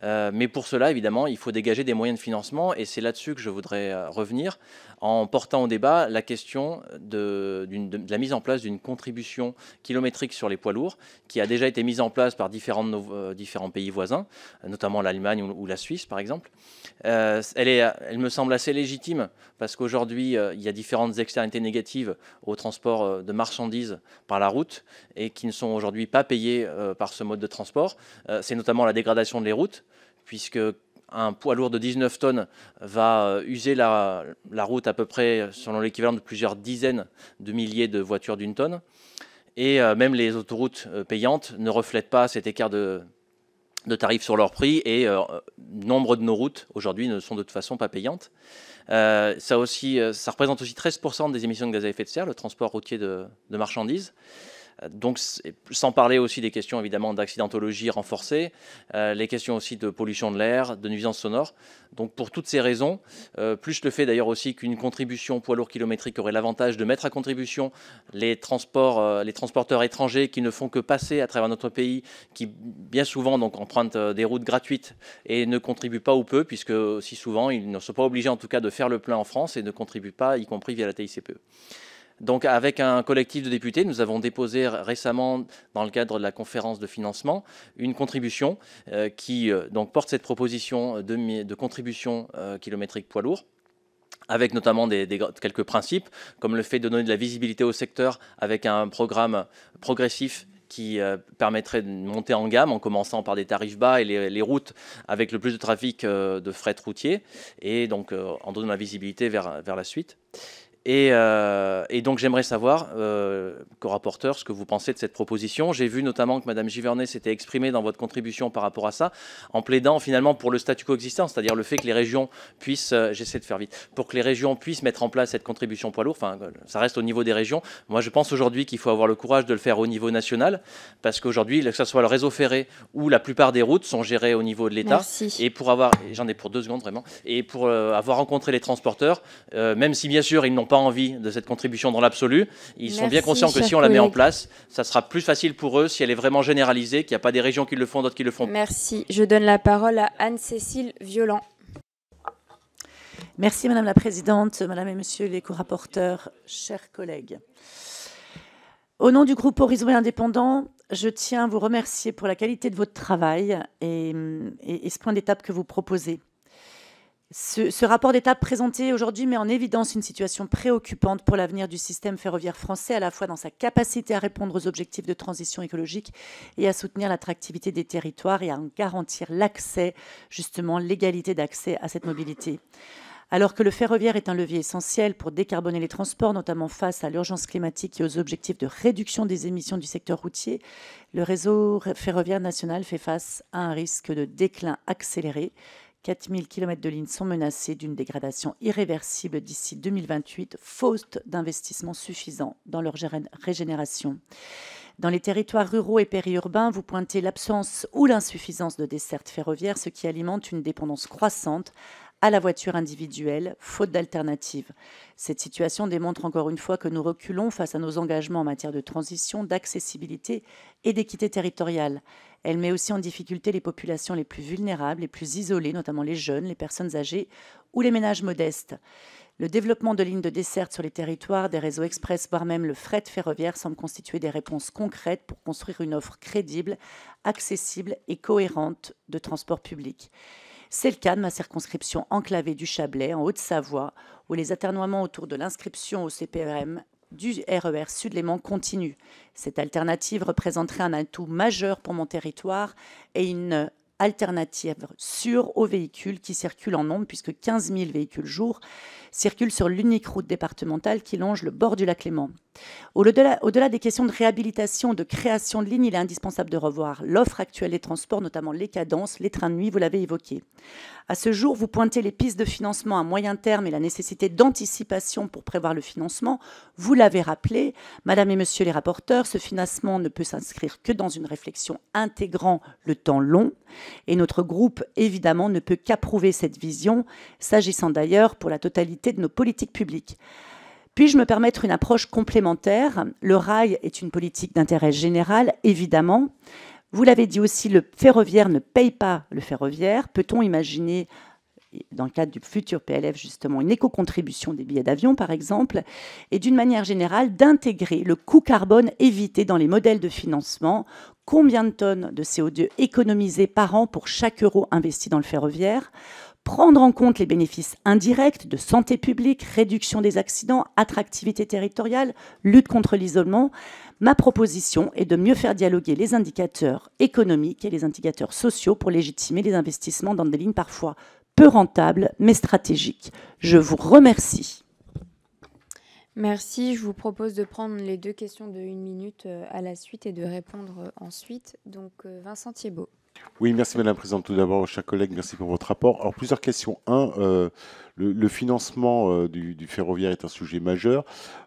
Mais pour cela, évidemment, il faut dégager des moyens de financement. Et c'est là-dessus que je voudrais revenir en portant au débat la question de la mise en place d'une contribution kilométrique sur les poids lourds qui a déjà été mise en place par différents pays voisins, notamment l'Allemagne ou la Suisse, par exemple. Elle me semble assez légitime parce qu'aujourd'hui, il y a différentes externalités négatives au transport de marchandises par la route et qui ne sont aujourd'hui pas payées par ce mode de transport. C'est notamment la dégradation de les routes, puisque un poids lourd de 19 tonnes va user la route à peu près selon l'équivalent de plusieurs dizaines de milliers de voitures d'une tonne. Et même les autoroutes payantes ne reflètent pas cet écart de tarifs sur leur prix et nombre de nos routes aujourd'hui ne sont de toute façon pas payantes. Ça représente aussi 13% des émissions de gaz à effet de serre, le transport routier de marchandises. Donc, sans parler aussi des questions évidemment d'accidentologie renforcée, les questions aussi de pollution de l'air, de nuisances sonores. Donc pour toutes ces raisons, plus le fait d'ailleurs aussi qu'une contribution poids lourd kilométrique aurait l'avantage de mettre à contribution les transporteurs étrangers qui ne font que passer à travers notre pays, qui bien souvent donc empruntent des routes gratuites et ne contribuent pas ou peu, puisque si souvent ils ne sont pas obligés en tout cas de faire le plein en France et ne contribuent pas, y compris via la TICPE. Donc avec un collectif de députés, nous avons déposé récemment, dans le cadre de la conférence de financement, une contribution qui donc porte cette proposition de contribution kilométrique poids lourd, avec notamment quelques principes, comme le fait de donner de la visibilité au secteur avec un programme progressif qui permettrait de monter en gamme en commençant par des tarifs bas et les routes avec le plus de trafic de fret routier, et donc en donnant la visibilité vers la suite. Et donc j'aimerais savoir, co-rapporteur, ce que vous pensez de cette proposition. J'ai vu notamment que Mme Givernet s'était exprimée dans votre contribution par rapport à ça, en plaidant finalement pour le statu quo existant, c'est-à-dire le fait que les régions puissent, j'essaie de faire vite, pour que les régions puissent mettre en place cette contribution poids lourd, enfin ça reste au niveau des régions. Moi je pense aujourd'hui qu'il faut avoir le courage de le faire au niveau national, parce qu'aujourd'hui, que ce soit le réseau ferré ou la plupart des routes sont gérées au niveau de l'État. Et pour avoir, j'en ai pour 2 secondes vraiment, et pour avoir rencontré les transporteurs, même si bien sûr ils n'ont pas envie de cette contribution dans l'absolu, ils sont bien conscients que si on la met en place, ça sera plus facile pour eux si elle est vraiment généralisée, qu'il n'y a pas des régions qui le font, d'autres qui le font. Merci. Je donne la parole à Anne-Cécile Violent. Merci Madame la Présidente, Madame et Monsieur les co-rapporteurs, chers collègues. Au nom du groupe Horizon et Indépendants, je tiens à vous remercier pour la qualité de votre travail et ce point d'étape que vous proposez. Ce rapport d'étape présenté aujourd'hui met en évidence une situation préoccupante pour l'avenir du système ferroviaire français, à la fois dans sa capacité à répondre aux objectifs de transition écologique et à soutenir l'attractivité des territoires et à en garantir l'accès, justement l'égalité d'accès à cette mobilité. Alors que le ferroviaire est un levier essentiel pour décarboner les transports, notamment face à l'urgence climatique et aux objectifs de réduction des émissions du secteur routier, le réseau ferroviaire national fait face à un risque de déclin accéléré. 4000 km de lignes sont menacés d'une dégradation irréversible d'ici 2028, faute d'investissements suffisants dans leur régénération. Dans les territoires ruraux et périurbains, vous pointez l'absence ou l'insuffisance de dessertes ferroviaires, ce qui alimente une dépendance croissante à la voiture individuelle, faute d'alternatives. Cette situation démontre encore une fois que nous reculons face à nos engagements en matière de transition, d'accessibilité et d'équité territoriale. Elle met aussi en difficulté les populations les plus vulnérables, les plus isolées, notamment les jeunes, les personnes âgées ou les ménages modestes. Le développement de lignes de desserte sur les territoires, des réseaux express, voire même le fret ferroviaire semble constituer des réponses concrètes pour construire une offre crédible, accessible et cohérente de transport public. C'est le cas de ma circonscription enclavée du Chablais, en Haute-Savoie, où les atermoiements autour de l'inscription au CPEM du RER Sud-Léman continuent. Cette alternative représenterait un atout majeur pour mon territoire et une alternative sûre aux véhicules qui circulent en nombre, puisque 15 000 véhicules jour circulent sur l'unique route départementale qui longe le bord du lac Léman. Au-delà des questions de réhabilitation, de création de lignes, il est indispensable de revoir l'offre actuelle des transports, notamment les cadences, les trains de nuit, vous l'avez évoqué. À ce jour, vous pointez les pistes de financement à moyen terme et la nécessité d'anticipation pour prévoir le financement. Vous l'avez rappelé, Madame et Monsieur les rapporteurs, ce financement ne peut s'inscrire que dans une réflexion intégrant le temps long. Et notre groupe, évidemment, ne peut qu'approuver cette vision, s'agissant d'ailleurs pour la totalité de nos politiques publiques. Puis-je me permettre une approche complémentaire? Le rail est une politique d'intérêt général, évidemment. Vous l'avez dit aussi, le ferroviaire ne paye pas le ferroviaire. Peut-on imaginer, dans le cadre du futur PLF, justement, une éco-contribution des billets d'avion, par exemple, et d'une manière générale, d'intégrer le coût carbone évité dans les modèles de financement? Combien de tonnes de CO2 économisées par an pour chaque euro investi dans le ferroviaire? Prendre en compte les bénéfices indirects de santé publique, réduction des accidents, attractivité territoriale, lutte contre l'isolement. Ma proposition est de mieux faire dialoguer les indicateurs économiques et les indicateurs sociaux pour légitimer les investissements dans des lignes parfois peu rentables mais stratégiques. Je vous remercie. Merci. Je vous propose de prendre les 2 questions de 1 minute à la suite et de répondre ensuite. Donc, Vincent Thiebaud. Oui, merci Madame la Présidente. Tout d'abord, chers collègues, merci pour votre rapport. Alors, plusieurs questions. Le financement du ferroviaire est un sujet majeur.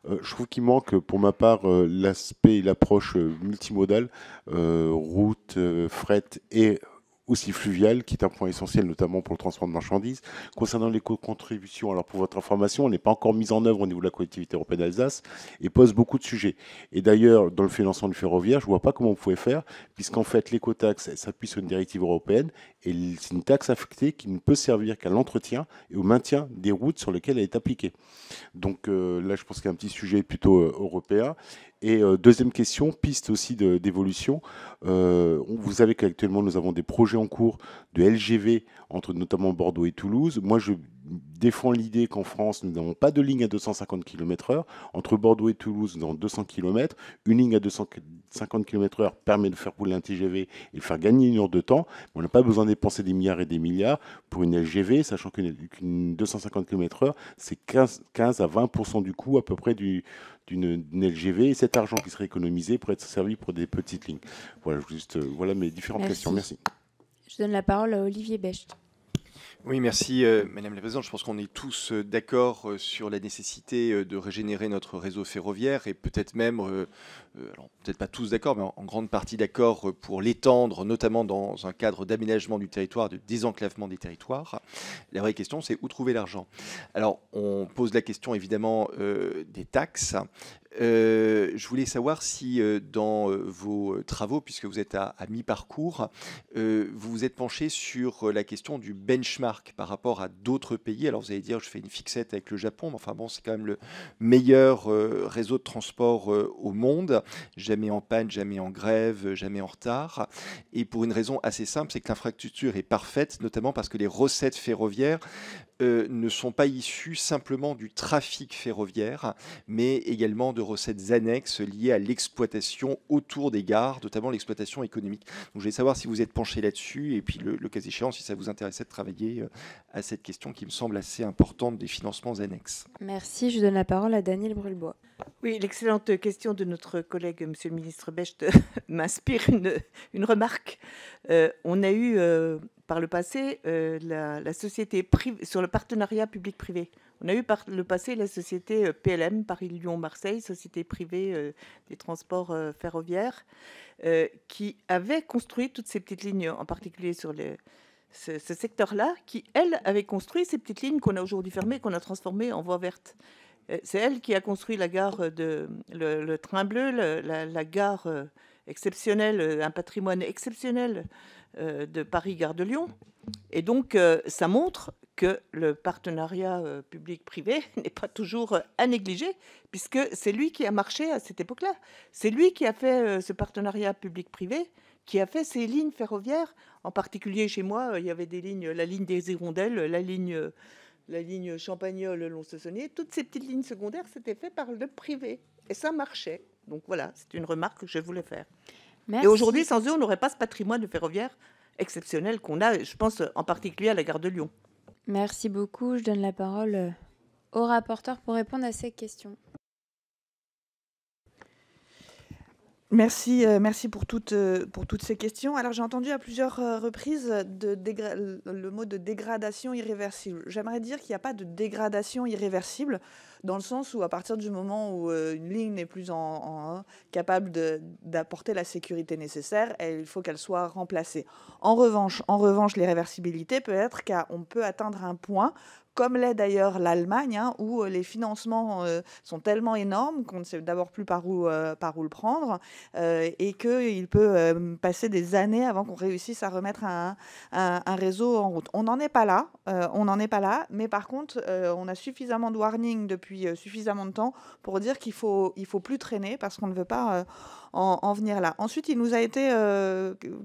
Je trouve qu'il manque, pour ma part, l'aspect et l'approche multimodale, route, fret et aussi fluvial, qui est un point essentiel, notamment pour le transport de marchandises. Concernant l'éco-contribution, alors pour votre information, on n'est pas encore mise en œuvre au niveau de la collectivité européenne d'Alsace et pose beaucoup de sujets. Et d'ailleurs, dans le financement du ferroviaire, je ne vois pas comment on pouvait faire, puisqu'en fait, l'écotaxe s'appuie sur une directive européenne et c'est une taxe affectée qui ne peut servir qu'à l'entretien et au maintien des routes sur lesquelles elle est appliquée. Donc là, je pense qu'il y a un petit sujet plutôt européen. Et deuxième question, piste aussi d'évolution. Vous savez qu'actuellement, nous avons des projets en cours de LGV entre notamment Bordeaux et Toulouse. Moi, je défends l'idée qu'en France, nous n'avons pas de ligne à 250 km/h. Entre Bordeaux et Toulouse, nous avons 200 km. Une ligne à 250 km/h permet de faire rouler un TGV et de faire gagner 1 heure de temps. On n'a pas besoin de dépenser des milliards et des milliards pour une LGV, sachant qu'une 250 km/h, c'est 15 à 20% du coût à peu près d'une LGV, et cet argent qui serait économisé pourrait être servi pour des petites lignes. Voilà, voilà mes différentes questions. Merci. Je donne la parole à Olivier Becht. Oui, merci Madame la Présidente. Je pense qu'on est tous d'accord sur la nécessité de régénérer notre réseau ferroviaire et peut-être même, alors peut-être pas tous d'accord, mais en grande partie d'accord pour l'étendre, notamment dans un cadre d'aménagement du territoire, de désenclavement des territoires. La vraie question, c'est où trouver l'argent. Alors, on pose la question évidemment des taxes. Je voulais savoir si dans vos travaux, puisque vous êtes à mi-parcours, vous vous êtes penché sur la question du benchmark par rapport à d'autres pays. Alors vous allez dire, je fais une fixette avec le Japon, mais enfin bon, c'est quand même le meilleur réseau de transport au monde. Jamais en panne, jamais en grève, jamais en retard. Et pour une raison assez simple, c'est que l'infrastructure est parfaite, notamment parce que les recettes ferroviaires ne sont pas issues simplement du trafic ferroviaire, mais également de recettes annexes liées à l'exploitation autour des gares, notamment l'exploitation économique. Donc je voulais savoir si vous êtes penché là-dessus, et puis le cas échéant, si ça vous intéressait de travailler à cette question qui me semble assez importante des financements annexes. Merci, je donne la parole à Daniel Brulbois. Oui, l'excellente question de notre collègue, Monsieur le ministre Becht, m'inspire une remarque. On a eu par le passé la société privée, sur le partenariat public-privé. On a eu par le passé la société PLM, Paris-Lyon-Marseille, société privée des transports ferroviaires, qui avait construit toutes ces petites lignes, en particulier sur ce secteur-là, qui, elle, avait construit ces petites lignes qu'on a aujourd'hui fermées, qu'on a transformées en voies vertes. C'est elle qui a construit la gare le train bleu, la gare exceptionnelle, un patrimoine exceptionnel de Paris-Gare de Lyon. Et donc, ça montre que le partenariat public-privé n'est pas toujours à négliger, puisque c'est lui qui a marché à cette époque-là. C'est lui qui a fait ce partenariat public-privé, qui a fait ces lignes ferroviaires. En particulier, chez moi, il y avait des lignes, la ligne des Hirondelles, la ligne Champagnole-Lons-Sassonnier. Toutes ces petites lignes secondaires, c'était fait par le privé. Et ça marchait. Donc voilà, c'est une remarque que je voulais faire. Merci. Et aujourd'hui, sans eux, on n'aurait pas ce patrimoine de ferroviaire exceptionnel qu'on a, je pense en particulier à la gare de Lyon. Merci beaucoup. Je donne la parole au rapporteur pour répondre à ces questions. Merci pour toutes ces questions. Alors j'ai entendu à plusieurs reprises le mot de dégradation irréversible. J'aimerais dire qu'il n'y a pas de dégradation irréversible, dans le sens où à partir du moment où une ligne n'est plus capable d'apporter la sécurité nécessaire, il faut qu'elle soit remplacée. En revanche, l'irréversibilité peut être qu'on peut atteindre un point, comme l'est d'ailleurs l'Allemagne, où les financements sont tellement énormes qu'on ne sait d'abord plus par où le prendre, et qu'il peut passer des années avant qu'on réussisse à remettre un réseau en route. On n'en est pas là, mais par contre, on a suffisamment de warning depuis suffisamment de temps pour dire qu'il faut plus traîner, parce qu'on ne veut pas en venir là. Ensuite, il nous a été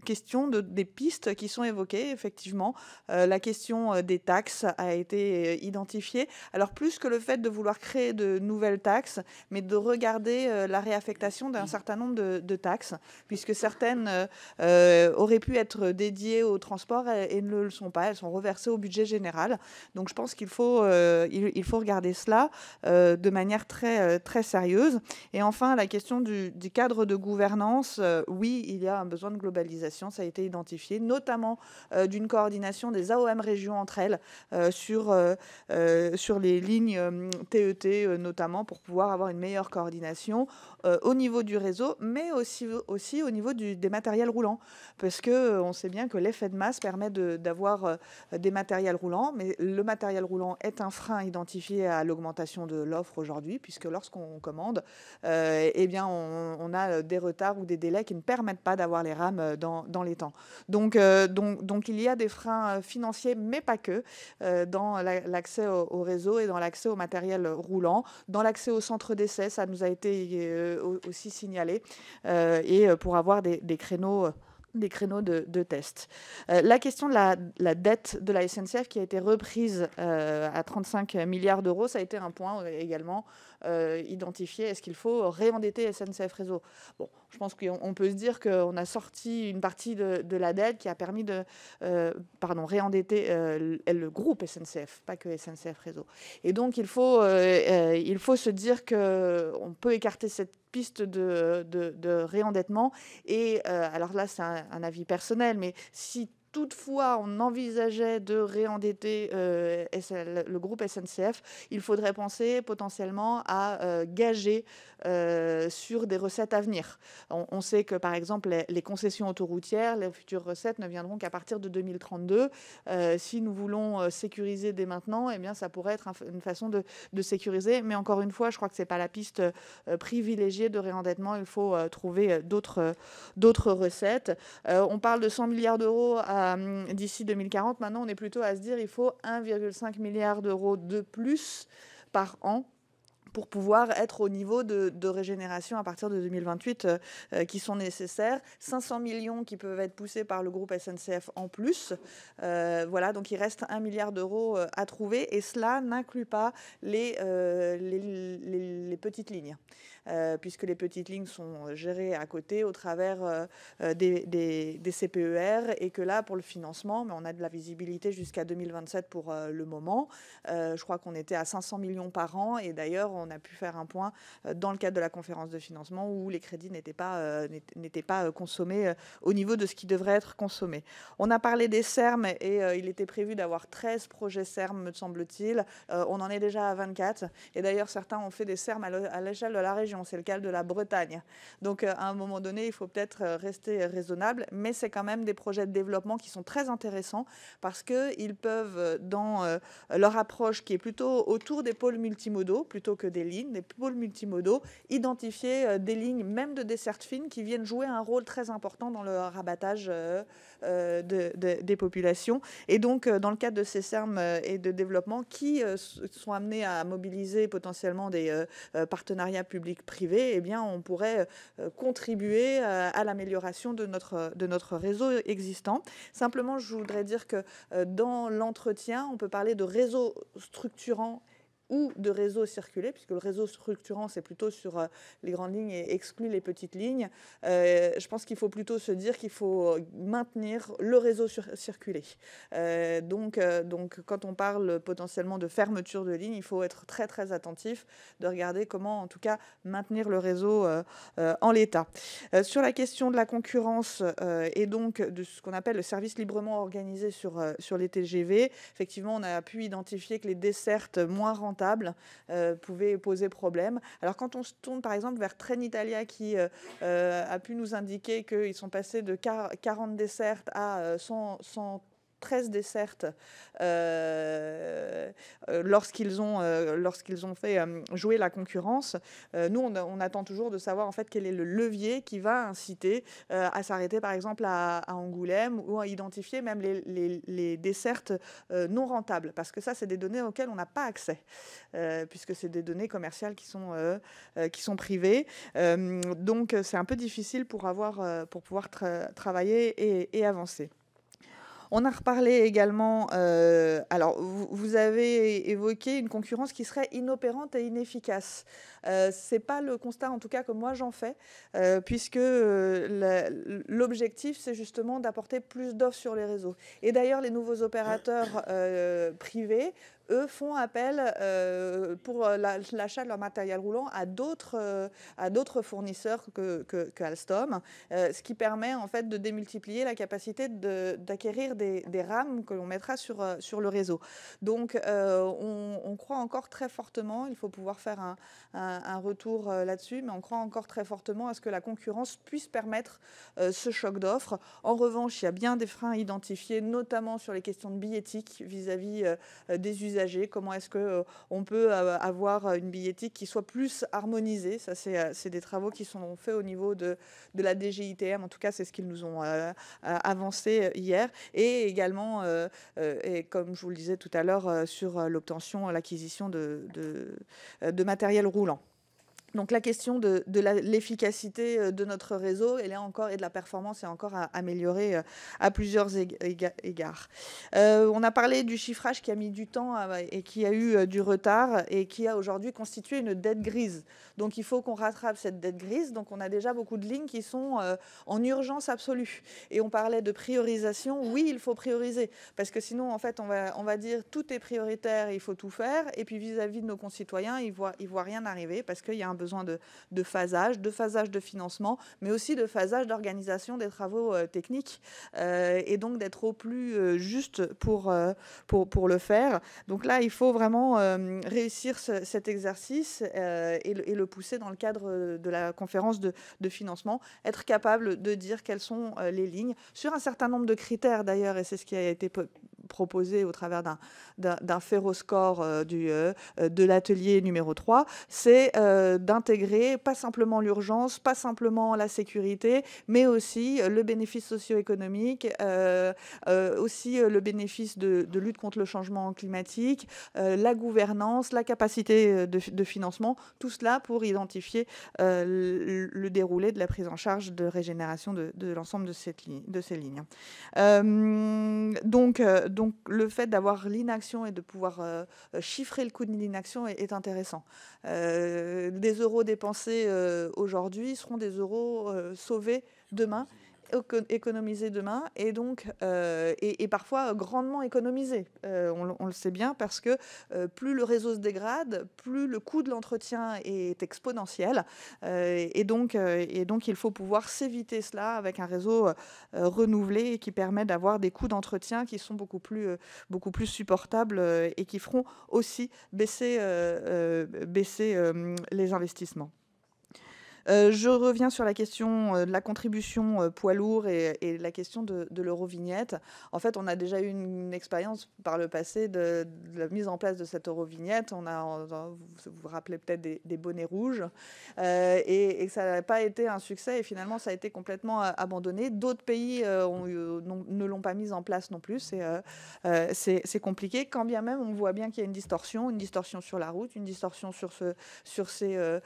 question des pistes qui sont évoquées, effectivement. La question des taxes a été identifiée. Alors, plus que le fait de vouloir créer de nouvelles taxes, mais de regarder la réaffectation d'un certain nombre de taxes, puisque certaines auraient pu être dédiées au transport et ne le sont pas. Elles sont reversées au budget général. Donc, je pense qu'il faut regarder cela de manière très, très sérieuse. Et enfin, la question du cadre de gouvernance, oui, il y a un besoin de globalisation, ça a été identifié, notamment d'une coordination des AOM régions entre elles sur les lignes TET notamment, pour pouvoir avoir une meilleure coordination au niveau du réseau, mais aussi au niveau des matériels roulants, parce qu'on sait bien que l'effet de masse permet d'avoir des matériels roulants, mais le matériel roulant est un frein identifié à l'augmentation l'évolution de l'offre aujourd'hui, puisque lorsqu'on commande, eh bien, on a des retards ou des délais qui ne permettent pas d'avoir les rames dans les temps. Donc, il y a des freins financiers, mais pas que, dans l'accès au réseau et dans l'accès au matériel roulant, dans l'accès au centre d'essai, ça nous a été aussi signalé, et pour avoir des créneaux de test. La question de la dette de la SNCF qui a été reprise à 35 milliards d'euros, ça a été un point également identifié. Est-ce qu'il faut réendetter SNCF Réseau? Bon, je pense qu'on peut se dire qu'on a sorti une partie de la dette qui a permis de réendetter le groupe SNCF, pas que SNCF Réseau. Et donc, il faut se dire qu'on peut écarter cette piste de réendettement. Et alors là, c'est un avis personnel, mais si toutefois on envisageait de réendetter le groupe SNCF, il faudrait penser potentiellement à gager sur des recettes à venir. On sait que, par exemple, les concessions autoroutières, les futures recettes ne viendront qu'à partir de 2032. Si nous voulons sécuriser dès maintenant, eh bien, ça pourrait être une façon de sécuriser. Mais encore une fois, je crois que ce n'est pas la piste privilégiée de réendettement. Il faut trouver d'autres recettes. On parle de 100 milliards d'euros d'ici 2040. Maintenant, on est plutôt à se dire qu'il faut 1,5 milliard d'euros de plus par an pour pouvoir être au niveau de régénération à partir de 2028 qui sont nécessaires. 500 millions qui peuvent être poussés par le groupe SNCF en plus. Voilà, donc il reste 1 milliard d'euros à trouver, et cela n'inclut pas les petites lignes. Puisque les petites lignes sont gérées à côté au travers des CPER, et que là, pour le financement, mais on a de la visibilité jusqu'à 2027 pour le moment. Je crois qu'on était à 500 millions par an, et d'ailleurs, on a pu faire un point dans le cadre de la conférence de financement où les crédits n'étaient pas consommés au niveau de ce qui devrait être consommé. On a parlé des SERM, et il était prévu d'avoir 13 projets SERM, me semble-t-il. On en est déjà à 24, et d'ailleurs, certains ont fait des SERM à l'échelle de la région. C'est le cas de la Bretagne. Donc, à un moment donné, il faut peut-être rester raisonnable, mais c'est quand même des projets de développement qui sont très intéressants parce qu'ils peuvent, dans leur approche qui est plutôt autour des pôles multimodaux, plutôt que des lignes, des pôles multimodaux, identifier des lignes, même de desserte fine, qui viennent jouer un rôle très important dans le rabattage des populations. Et donc, dans le cadre de ces SERM et de développement qui sont amenés à mobiliser potentiellement des partenariats publics-privés, eh bien, on pourrait contribuer à l'amélioration de notre réseau existant. Simplement, je voudrais dire que dans l'entretien, on peut parler de réseau structurant ou de réseau circulé, puisque le réseau structurant, c'est plutôt sur les grandes lignes et exclut les petites lignes. Je pense qu'il faut plutôt se dire qu'il faut maintenir le réseau circulé. Donc, quand on parle potentiellement de fermeture de ligne, il faut être très, très attentif de regarder comment, en tout cas, maintenir le réseau en l'état. Sur la question de la concurrence et donc de ce qu'on appelle le service librement organisé sur les TGV, effectivement, on a pu identifier que les dessertes moins rentables pouvaient poser problème. Alors quand on se tourne par exemple vers Trenitalia qui a pu nous indiquer qu'ils sont passés de 40 dessertes à 113 dessertes lorsqu'ils ont fait jouer la concurrence. Nous, on attend toujours de savoir en fait quel est le levier qui va inciter à s'arrêter par exemple à Angoulême, ou à identifier même les dessertes non rentables, parce que ça, c'est des données auxquelles on n'a pas accès, puisque c'est des données commerciales qui sont privées. Donc, c'est un peu difficile pour pouvoir travailler et avancer. On a reparlé également, alors vous avez évoqué une concurrence qui serait inopérante et inefficace. Ce n'est pas le constat en tout cas que moi j'en fais, puisque l'objectif c'est justement d'apporter plus d'offres sur les réseaux. Et d'ailleurs les nouveaux opérateurs privés, eux, font appel pour l'achat de leur matériel roulant à d'autres fournisseurs que Alstom, ce qui permet en fait de démultiplier la capacité d'acquérir des rames que l'on mettra sur le réseau. Donc, on croit encore très fortement, il faut pouvoir faire un retour là-dessus, mais on croit encore très fortement à ce que la concurrence puisse permettre ce choc d'offres. En revanche, il y a bien des freins identifiés, notamment sur les questions de billettique vis-à-vis des usagers usagers, comment est-ce qu'on peut avoir une billettique qui soit plus harmonisée. Ça, c'est des travaux qui sont faits au niveau de la DGITM. En tout cas, c'est ce qu'ils nous ont avancé hier. Et également, et comme je vous le disais tout à l'heure, sur l'obtention, l'acquisition de matériel roulant. Donc la question de l'efficacité de notre réseau et de la performance est encore à améliorer à plusieurs égards. On a parlé du chiffrage qui a mis du temps et qui a eu du retard et qui a aujourd'hui constitué une dette grise. Donc il faut qu'on rattrape cette dette grise. Donc on a déjà beaucoup de lignes qui sont en urgence absolue. Et on parlait de priorisation. Oui, il faut prioriser parce que sinon en fait on va dire tout est prioritaire et il faut tout faire. Et puis vis-à-vis de nos concitoyens, ils voient rien arriver parce qu'il y a un besoin de phasage de financement, mais aussi de phasage d'organisation des travaux techniques et donc d'être au plus juste pour le faire. Donc là, il faut vraiment réussir cet exercice et le pousser dans le cadre de la conférence de financement, être capable de dire quelles sont les lignes sur un certain nombre de critères d'ailleurs, et c'est ce qui a été proposé au travers d'un ferroscore de l'atelier numéro 3, c'est d'intégrer pas simplement l'urgence, pas simplement la sécurité, mais aussi le bénéfice socio-économique, aussi le bénéfice de lutte contre le changement climatique, la gouvernance, la capacité de financement, tout cela pour identifier le déroulé de la prise en charge de régénération de l'ensemble de ces lignes. Donc le fait d'avoir l'inaction et de pouvoir chiffrer le coût de l'inaction est intéressant. Des euros dépensés aujourd'hui seront des euros sauvés demain, économisés demain, et donc et parfois grandement économisés. On le sait bien parce que plus le réseau se dégrade, plus le coût de l'entretien est exponentiel, et donc il faut pouvoir s'éviter cela avec un réseau renouvelé et qui permet d'avoir des coûts d'entretien qui sont beaucoup plus supportables et qui feront aussi baisser les investissements. Je reviens sur la question de la contribution poids lourd et la question de l'eurovignette. En fait, on a déjà eu une expérience par le passé de la mise en place de cette eurovignette. Vous vous rappelez peut-être des bonnets rouges et ça n'a pas été un succès et finalement ça a été complètement abandonné. D'autres pays ne l'ont pas mise en place non plus. C'est compliqué. Quand bien même on voit bien qu'il y a une distorsion sur la route, une distorsion sur ces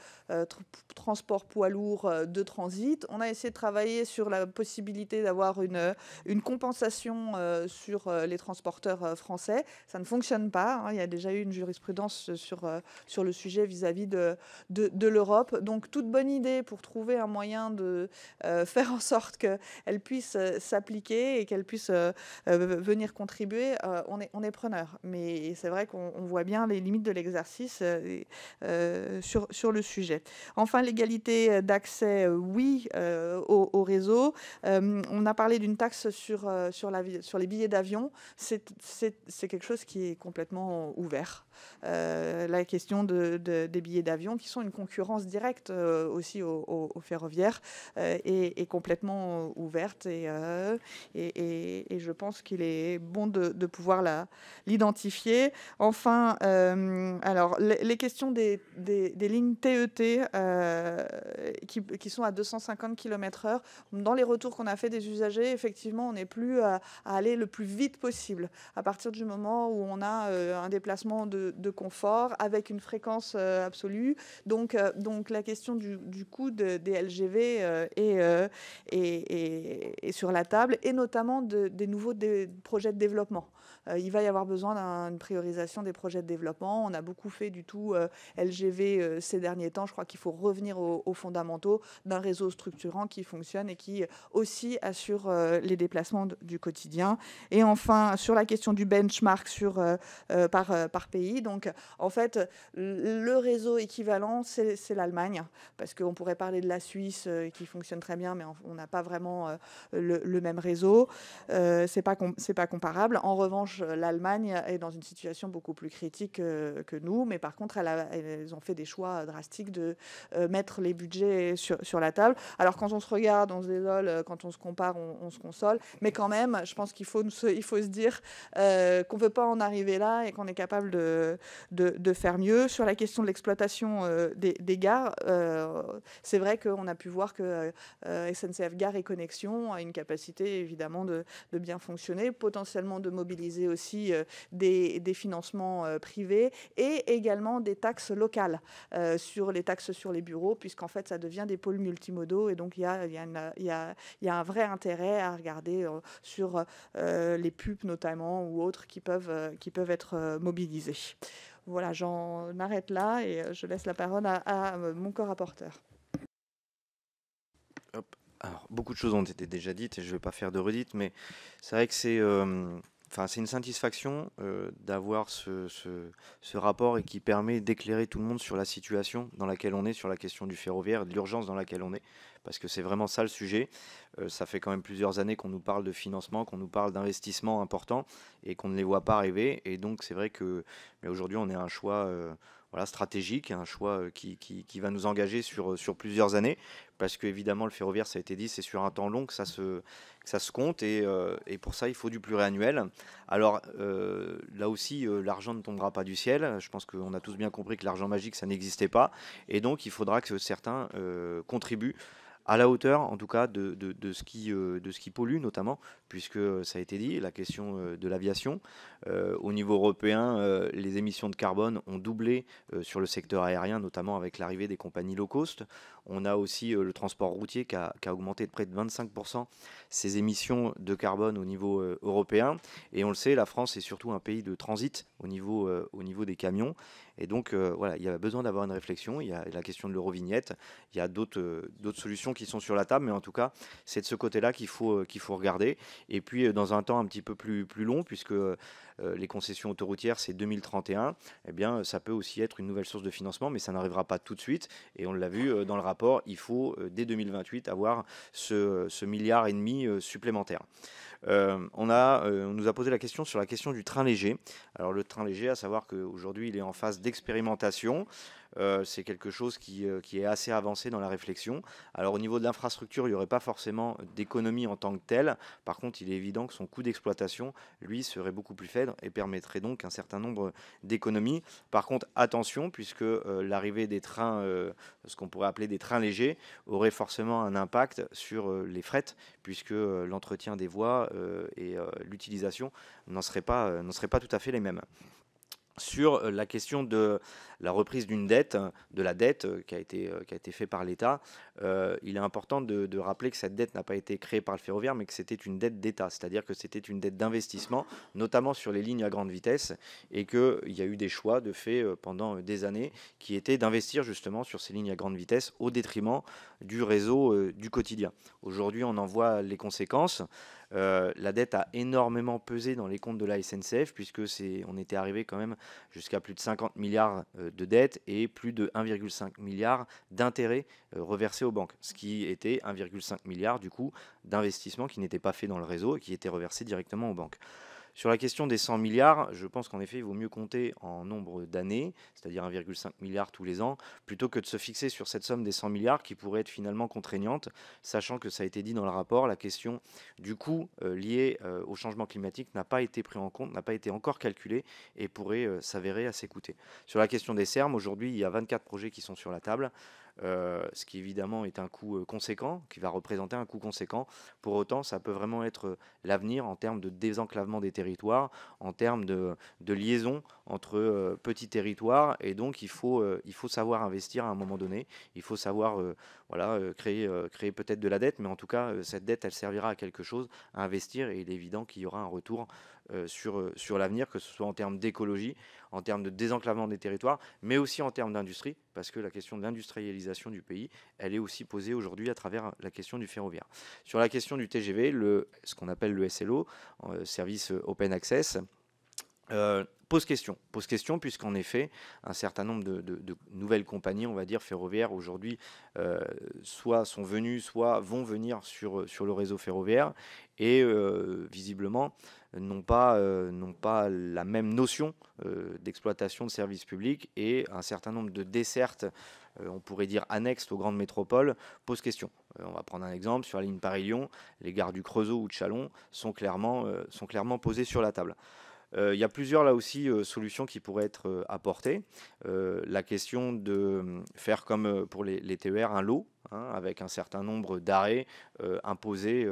transports poids lourds de transit. On a essayé de travailler sur la possibilité d'avoir une compensation sur les transporteurs français. Ça ne fonctionne pas. Il y a déjà eu une jurisprudence sur le sujet vis-à-vis de l'Europe. Donc, toute bonne idée pour trouver un moyen de faire en sorte qu'elle puisse s'appliquer et qu'elle puisse venir contribuer, on est preneur. Mais c'est vrai qu'on voit bien les limites de l'exercice sur le sujet. Enfin, l'égalité d'accès, oui, au réseau. On a parlé d'une taxe sur les billets d'avion. C'est quelque chose qui est complètement ouvert. La question des billets d'avion, qui sont une concurrence directe aussi au ferroviaire, est complètement ouverte. Et je pense qu'il est bon de pouvoir l'identifier. Enfin, alors, les questions des lignes TET, qui sont à 250 km/h. Dans les retours qu'on a fait des usagers, effectivement, on n'est plus à aller le plus vite possible. À partir du moment où on a un déplacement de confort avec une fréquence absolue. Donc la question du coût des LGV est sur la table, et notamment des nouveaux projets de développement. Il va y avoir besoin d'une priorisation des projets de développement. On a beaucoup fait du tout LGV ces derniers temps. Je crois qu'il faut revenir aux fondamentaux d'un réseau structurant qui fonctionne et qui aussi assure les déplacements du quotidien. Et enfin, sur la question du benchmark par pays. Donc, en fait, le réseau équivalent, c'est l'Allemagne, parce qu'on pourrait parler de la Suisse qui fonctionne très bien, mais on n'a pas vraiment le même réseau. C'est pas comparable. En revanche, l'Allemagne est dans une situation beaucoup plus critique que nous, mais par contre, elles ont fait des choix drastiques de mettre les budgets budget sur la table. Alors quand on se regarde, on se désole, quand on se compare, on se console, mais quand même, je pense qu'il faut se dire qu'on ne veut pas en arriver là et qu'on est capable de faire mieux. Sur la question de l'exploitation des gares, c'est vrai qu'on a pu voir que SNCF Gare et Connexion a une capacité évidemment de bien fonctionner, potentiellement de mobiliser aussi des financements privés et également des taxes locales sur les taxes sur les bureaux, puisqu'en fait ça devient des pôles multimodaux et donc il y a un vrai intérêt à regarder sur les pubs notamment ou autres qui peuvent être mobilisés. Voilà, j'en arrête là et je laisse la parole à mon co-rapporteur. Alors, beaucoup de choses ont été déjà dites et je ne vais pas faire de redites, mais c'est vrai que c'est une satisfaction d'avoir ce rapport et qui permet d'éclairer tout le monde sur la situation dans laquelle on est, sur la question du ferroviaire, de l'urgence dans laquelle on est, parce que c'est vraiment ça le sujet. Ça fait quand même plusieurs années qu'on nous parle de financement, qu'on nous parle d'investissements importants et qu'on ne les voit pas arriver. Et donc c'est vrai que aujourd'hui on est à un choix stratégique, un choix qui va nous engager sur plusieurs années, parce que évidemment le ferroviaire, ça a été dit, c'est sur un temps long que ça se compte, et pour ça il faut du pluriannuel. Alors là aussi, l'argent ne tombera pas du ciel. Je pense qu'on a tous bien compris que l'argent magique, ça n'existait pas, et donc il faudra que certains contribuent à la hauteur, en tout cas, de ce qui pollue, notamment, puisque ça a été dit, la question de l'aviation. Au niveau européen, les émissions de carbone ont doublé sur le secteur aérien, notamment avec l'arrivée des compagnies low cost. On a aussi le transport routier qui a augmenté de près de 25% ses émissions de carbone au niveau européen. Et on le sait, la France est surtout un pays de transit au niveau des camions. Et donc, il y a besoin d'avoir une réflexion. Il y a la question de l'Eurovignette. Il y a d'autres solutions qui sont sur la table. Mais en tout cas, c'est de ce côté-là qu'il faut regarder. Et puis, dans un temps un petit peu plus long, puisque les concessions autoroutières, c'est 2031, eh bien, ça peut aussi être une nouvelle source de financement, mais ça n'arrivera pas tout de suite. Et on l'a vu dans le rapport, il faut, dès 2028, avoir ce milliard et demi supplémentaire. On nous a posé la question sur la question du train léger. Alors le train léger, à savoir qu'aujourd'hui il est en phase d'expérimentation. C'est quelque chose qui est assez avancé dans la réflexion. Alors au niveau de l'infrastructure, il n'y aurait pas forcément d'économie en tant que telle. Par contre, il est évident que son coût d'exploitation, lui, serait beaucoup plus faible et permettrait donc un certain nombre d'économies. Par contre, attention, puisque l'arrivée des trains, ce qu'on pourrait appeler des trains légers, aurait forcément un impact sur les frets, puisque l'entretien des voies et l'utilisation n'en seraient pas tout à fait les mêmes. Sur la question de la reprise d'une dette, de la dette qui a été faite par l'État, il est important de rappeler que cette dette n'a pas été créée par le ferroviaire, mais que c'était une dette d'État, c'est-à-dire que c'était une dette d'investissement, notamment sur les lignes à grande vitesse, et qu'il y a eu des choix de fait pendant des années qui étaient d'investir justement sur ces lignes à grande vitesse au détriment du réseau du quotidien. Aujourd'hui, on en voit les conséquences. La dette a énormément pesé dans les comptes de la SNCF, puisque on était arrivé quand même jusqu'à plus de 50 milliards de dettes et plus de 1,5 milliard d'intérêts reversés aux banques, ce qui était 1,5 milliard du coup d'investissements qui n'étaient pas faits dans le réseau et qui étaient reversés directement aux banques. Sur la question des 100 milliards, je pense qu'en effet, il vaut mieux compter en nombre d'années, c'est-à-dire 1,5 milliard tous les ans, plutôt que de se fixer sur cette somme des 100 milliards qui pourrait être finalement contraignante, sachant que ça a été dit dans le rapport, la question du coût lié au changement climatique n'a pas été pris en compte, n'a pas été encore calculée et pourrait s'avérer assez coûteux. Sur la question des SERM, aujourd'hui, il y a 24 projets qui sont sur la table. Ce qui évidemment est un coût conséquent, qui va représenter un coût conséquent. Pour autant, ça peut vraiment être l'avenir en termes de désenclavement des territoires, en termes de liaison entre petits territoires, et donc il faut savoir investir à un moment donné, il faut savoir créer peut-être de la dette, mais en tout cas cette dette elle servira à quelque chose, à investir, et il est évident qu'il y aura un retour sur l'avenir, que ce soit en termes d'écologie, en termes de désenclavement des territoires, mais aussi en termes d'industrie, parce que la question de l'industrialisation du pays, elle est aussi posée aujourd'hui à travers la question du ferroviaire. Sur la question du TGV, ce qu'on appelle le SLO, Service Open Access, pose question puisqu'en effet un certain nombre de nouvelles compagnies, on va dire ferroviaires aujourd'hui, soit sont venues, soit vont venir sur le réseau ferroviaire et visiblement n'ont pas la même notion d'exploitation de services publics, et un certain nombre de dessertes on pourrait dire annexes aux grandes métropoles, pose question. On va prendre un exemple, sur la ligne Paris-Lyon, les gares du Creusot ou de Châlons sont clairement posées sur la table. Il y a plusieurs, là aussi, solutions qui pourraient être apportées. La question de faire comme pour les TER, un lot, hein, avec un certain nombre d'arrêts imposés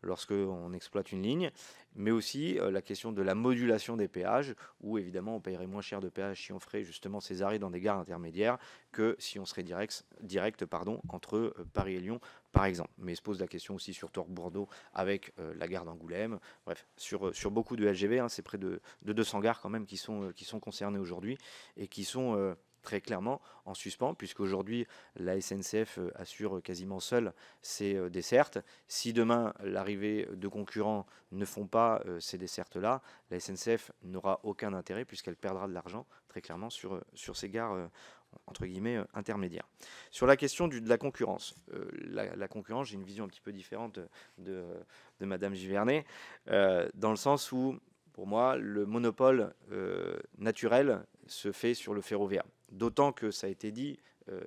lorsqu'on exploite une ligne, mais aussi la question de la modulation des péages, où évidemment on paierait moins cher de péage si on ferait justement ces arrêts dans des gares intermédiaires que si on serait direct entre Paris et Lyon, par exemple. Mais il se pose la question aussi sur Tours-Bordeaux avec la gare d'Angoulême. Bref, sur beaucoup de LGV, hein, c'est près de 200 gares quand même qui sont concernées aujourd'hui et qui sont très clairement en suspens, puisqu'aujourd'hui la SNCF assure quasiment seule ces dessertes. Si demain l'arrivée de concurrents ne font pas ces dessertes-là, la SNCF n'aura aucun intérêt puisqu'elle perdra de l'argent très clairement sur ces gares entre guillemets intermédiaires. Sur la question de la concurrence, la concurrence, j'ai une vision un petit peu différente de Madame Givernet, dans le sens où pour moi, le monopole naturel se fait sur le ferroviaire. D'autant que, ça a été dit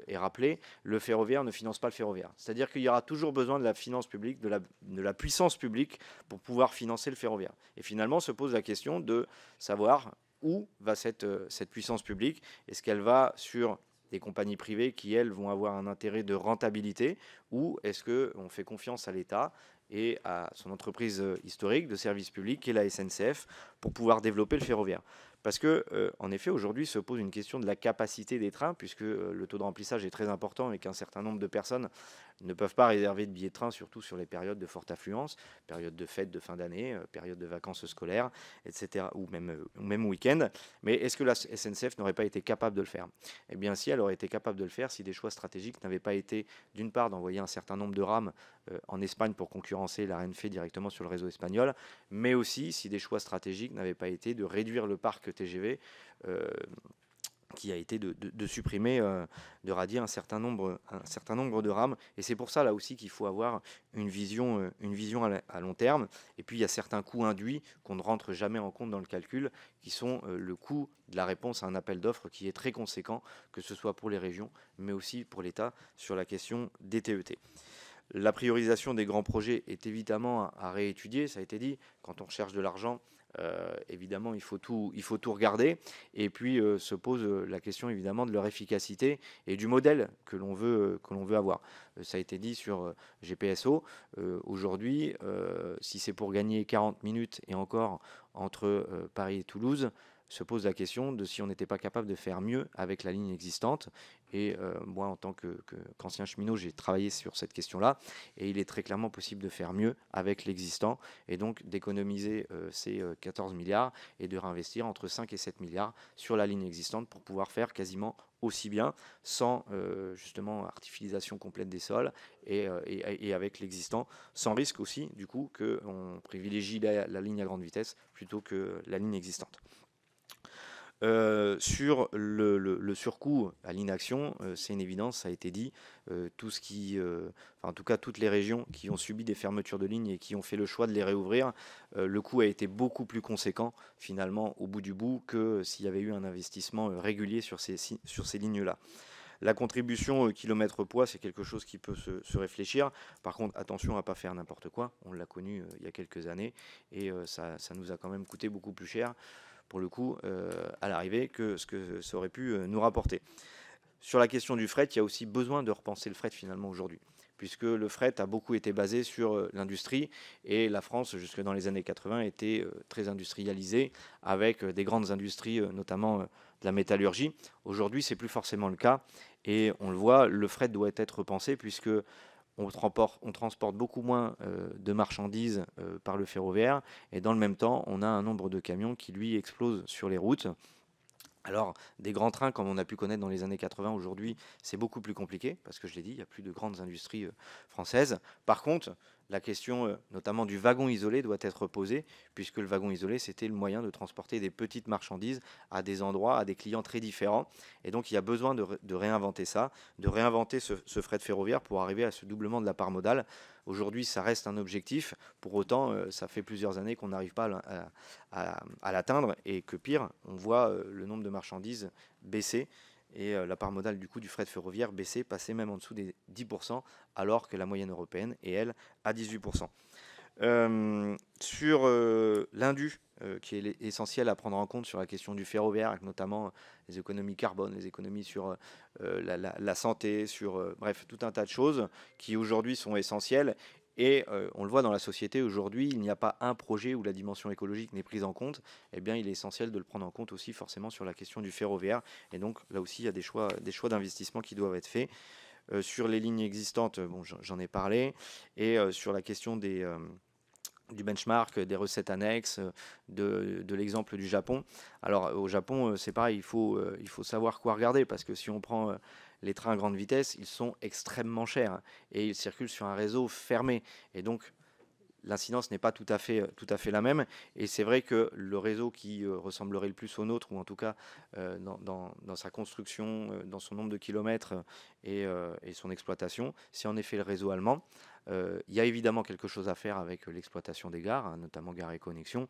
et rappelé, le ferroviaire ne finance pas le ferroviaire. C'est-à-dire qu'il y aura toujours besoin de la finance publique, de la puissance publique pour pouvoir financer le ferroviaire. Et finalement, se pose la question de savoir où va cette puissance publique. Est-ce qu'elle va sur des compagnies privées qui, elles, vont avoir un intérêt de rentabilité, ou est-ce qu'on fait confiance à l'État et à son entreprise historique de service public, qui est la SNCF, pour pouvoir développer le ferroviaire. Parce que, en effet, aujourd'hui se pose une question de la capacité des trains, puisque le taux de remplissage est très important et qu'un certain nombre de personnes ne peuvent pas réserver de billets de train, surtout sur les périodes de forte affluence, période de fête de fin d'année, période de vacances scolaires, etc., ou même week-end. Mais est-ce que la SNCF n'aurait pas été capable de le faire? Eh bien, si, elle aurait été capable de le faire si des choix stratégiques n'avaient pas été, d'une part, d'envoyer un certain nombre de rames en Espagne pour concurrencer la Renfe directement sur le réseau espagnol, mais aussi si des choix stratégiques n'avaient pas été de réduire le parc TGV, qui a été de supprimer, de radier un certain nombre de rames. Et c'est pour ça, là aussi, qu'il faut avoir une vision à long terme. Et puis, il y a certains coûts induits qu'on ne rentre jamais en compte dans le calcul, qui sont le coût de la réponse à un appel d'offres qui est très conséquent, que ce soit pour les régions, mais aussi pour l'État, sur la question des TET. La priorisation des grands projets est évidemment à réétudier, ça a été dit. Quand on recherche de l'argent, évidemment, il faut tout regarder. Et puis se pose la question évidemment de leur efficacité et du modèle que l'on veut avoir. Ça a été dit sur GPSO. Aujourd'hui, si c'est pour gagner 40 minutes et encore entre Paris et Toulouse, se pose la question de si on n'était pas capable de faire mieux avec la ligne existante. Et moi, en tant qu'ancien cheminot, j'ai travaillé sur cette question-là. Et il est très clairement possible de faire mieux avec l'existant et donc d'économiser ces 14 milliards et de réinvestir entre 5 et 7 milliards sur la ligne existante pour pouvoir faire quasiment aussi bien sans justement artificialisation complète des sols et avec l'existant, sans risque aussi du coup qu'on privilégie la ligne à grande vitesse plutôt que la ligne existante. Sur le surcoût à l'inaction, c'est une évidence, ça a été dit. Tout ce qui, en tout cas, toutes les régions qui ont subi des fermetures de lignes et qui ont fait le choix de les réouvrir, le coût a été beaucoup plus conséquent, finalement, au bout du bout, que s'il y avait eu un investissement régulier sur ces lignes-là. La contribution kilomètre poids, c'est quelque chose qui peut se réfléchir. Par contre, attention à ne pas faire n'importe quoi. On l'a connu il y a quelques années et ça nous a quand même coûté beaucoup plus cher pour le coup, à l'arrivée, que ce que ça aurait pu nous rapporter. Sur la question du fret, il y a aussi besoin de repenser le fret finalement aujourd'hui, puisque le fret a beaucoup été basé sur l'industrie, et la France, jusque dans les années 80, était très industrialisée, avec des grandes industries, notamment de la métallurgie. Aujourd'hui, c'est plus forcément le cas, et on le voit, le fret doit être repensé, puisque on transporte beaucoup moins de marchandises par le ferroviaire, et dans le même temps, on a un nombre de camions qui, lui, explose sur les routes. Alors, des grands trains, comme on a pu connaître dans les années 80, aujourd'hui, c'est beaucoup plus compliqué, parce que je l'ai dit, il n'y a plus de grandes industries françaises. Par contre, la question notamment du wagon isolé doit être posée, puisque le wagon isolé, c'était le moyen de transporter des petites marchandises à des endroits, à des clients très différents. Et donc, il y a besoin de réinventer ça, de réinventer ce fret ferroviaire pour arriver à ce doublement de la part modale. Aujourd'hui, ça reste un objectif. Pour autant, ça fait plusieurs années qu'on n'arrive pas à l'atteindre, et que pire, on voit le nombre de marchandises baisser. et la part modale du coup du fret ferroviaire baissait, passait même en dessous des 10%, alors que la moyenne européenne est, elle, à 18%. Sur l'indu, qui est essentiel à prendre en compte sur la question du ferroviaire, avec notamment les économies carbone, les économies sur la santé, sur bref, tout un tas de choses qui aujourd'hui sont essentielles. Et on le voit dans la société aujourd'hui, il n'y a pas un projet où la dimension écologique n'est prise en compte. Eh bien, il est essentiel de le prendre en compte aussi forcément sur la question du ferroviaire. Et donc là aussi, il y a des choix d'investissement qui doivent être faits. Sur les lignes existantes, bon, j'en ai parlé. Et sur la question du benchmark, des recettes annexes, de l'exemple du Japon. Alors au Japon, c'est pareil, il faut savoir quoi regarder, parce que si on prend les trains à grande vitesse, ils sont extrêmement chers et ils circulent sur un réseau fermé. Et donc l'incidence n'est pas tout à fait la même. Et c'est vrai que le réseau qui ressemblerait le plus au nôtre, ou en tout cas dans sa construction, dans son nombre de kilomètres et son exploitation, c'est en effet le réseau allemand. Il y a évidemment quelque chose à faire avec l'exploitation des gares, hein, notamment Gares et Connexions,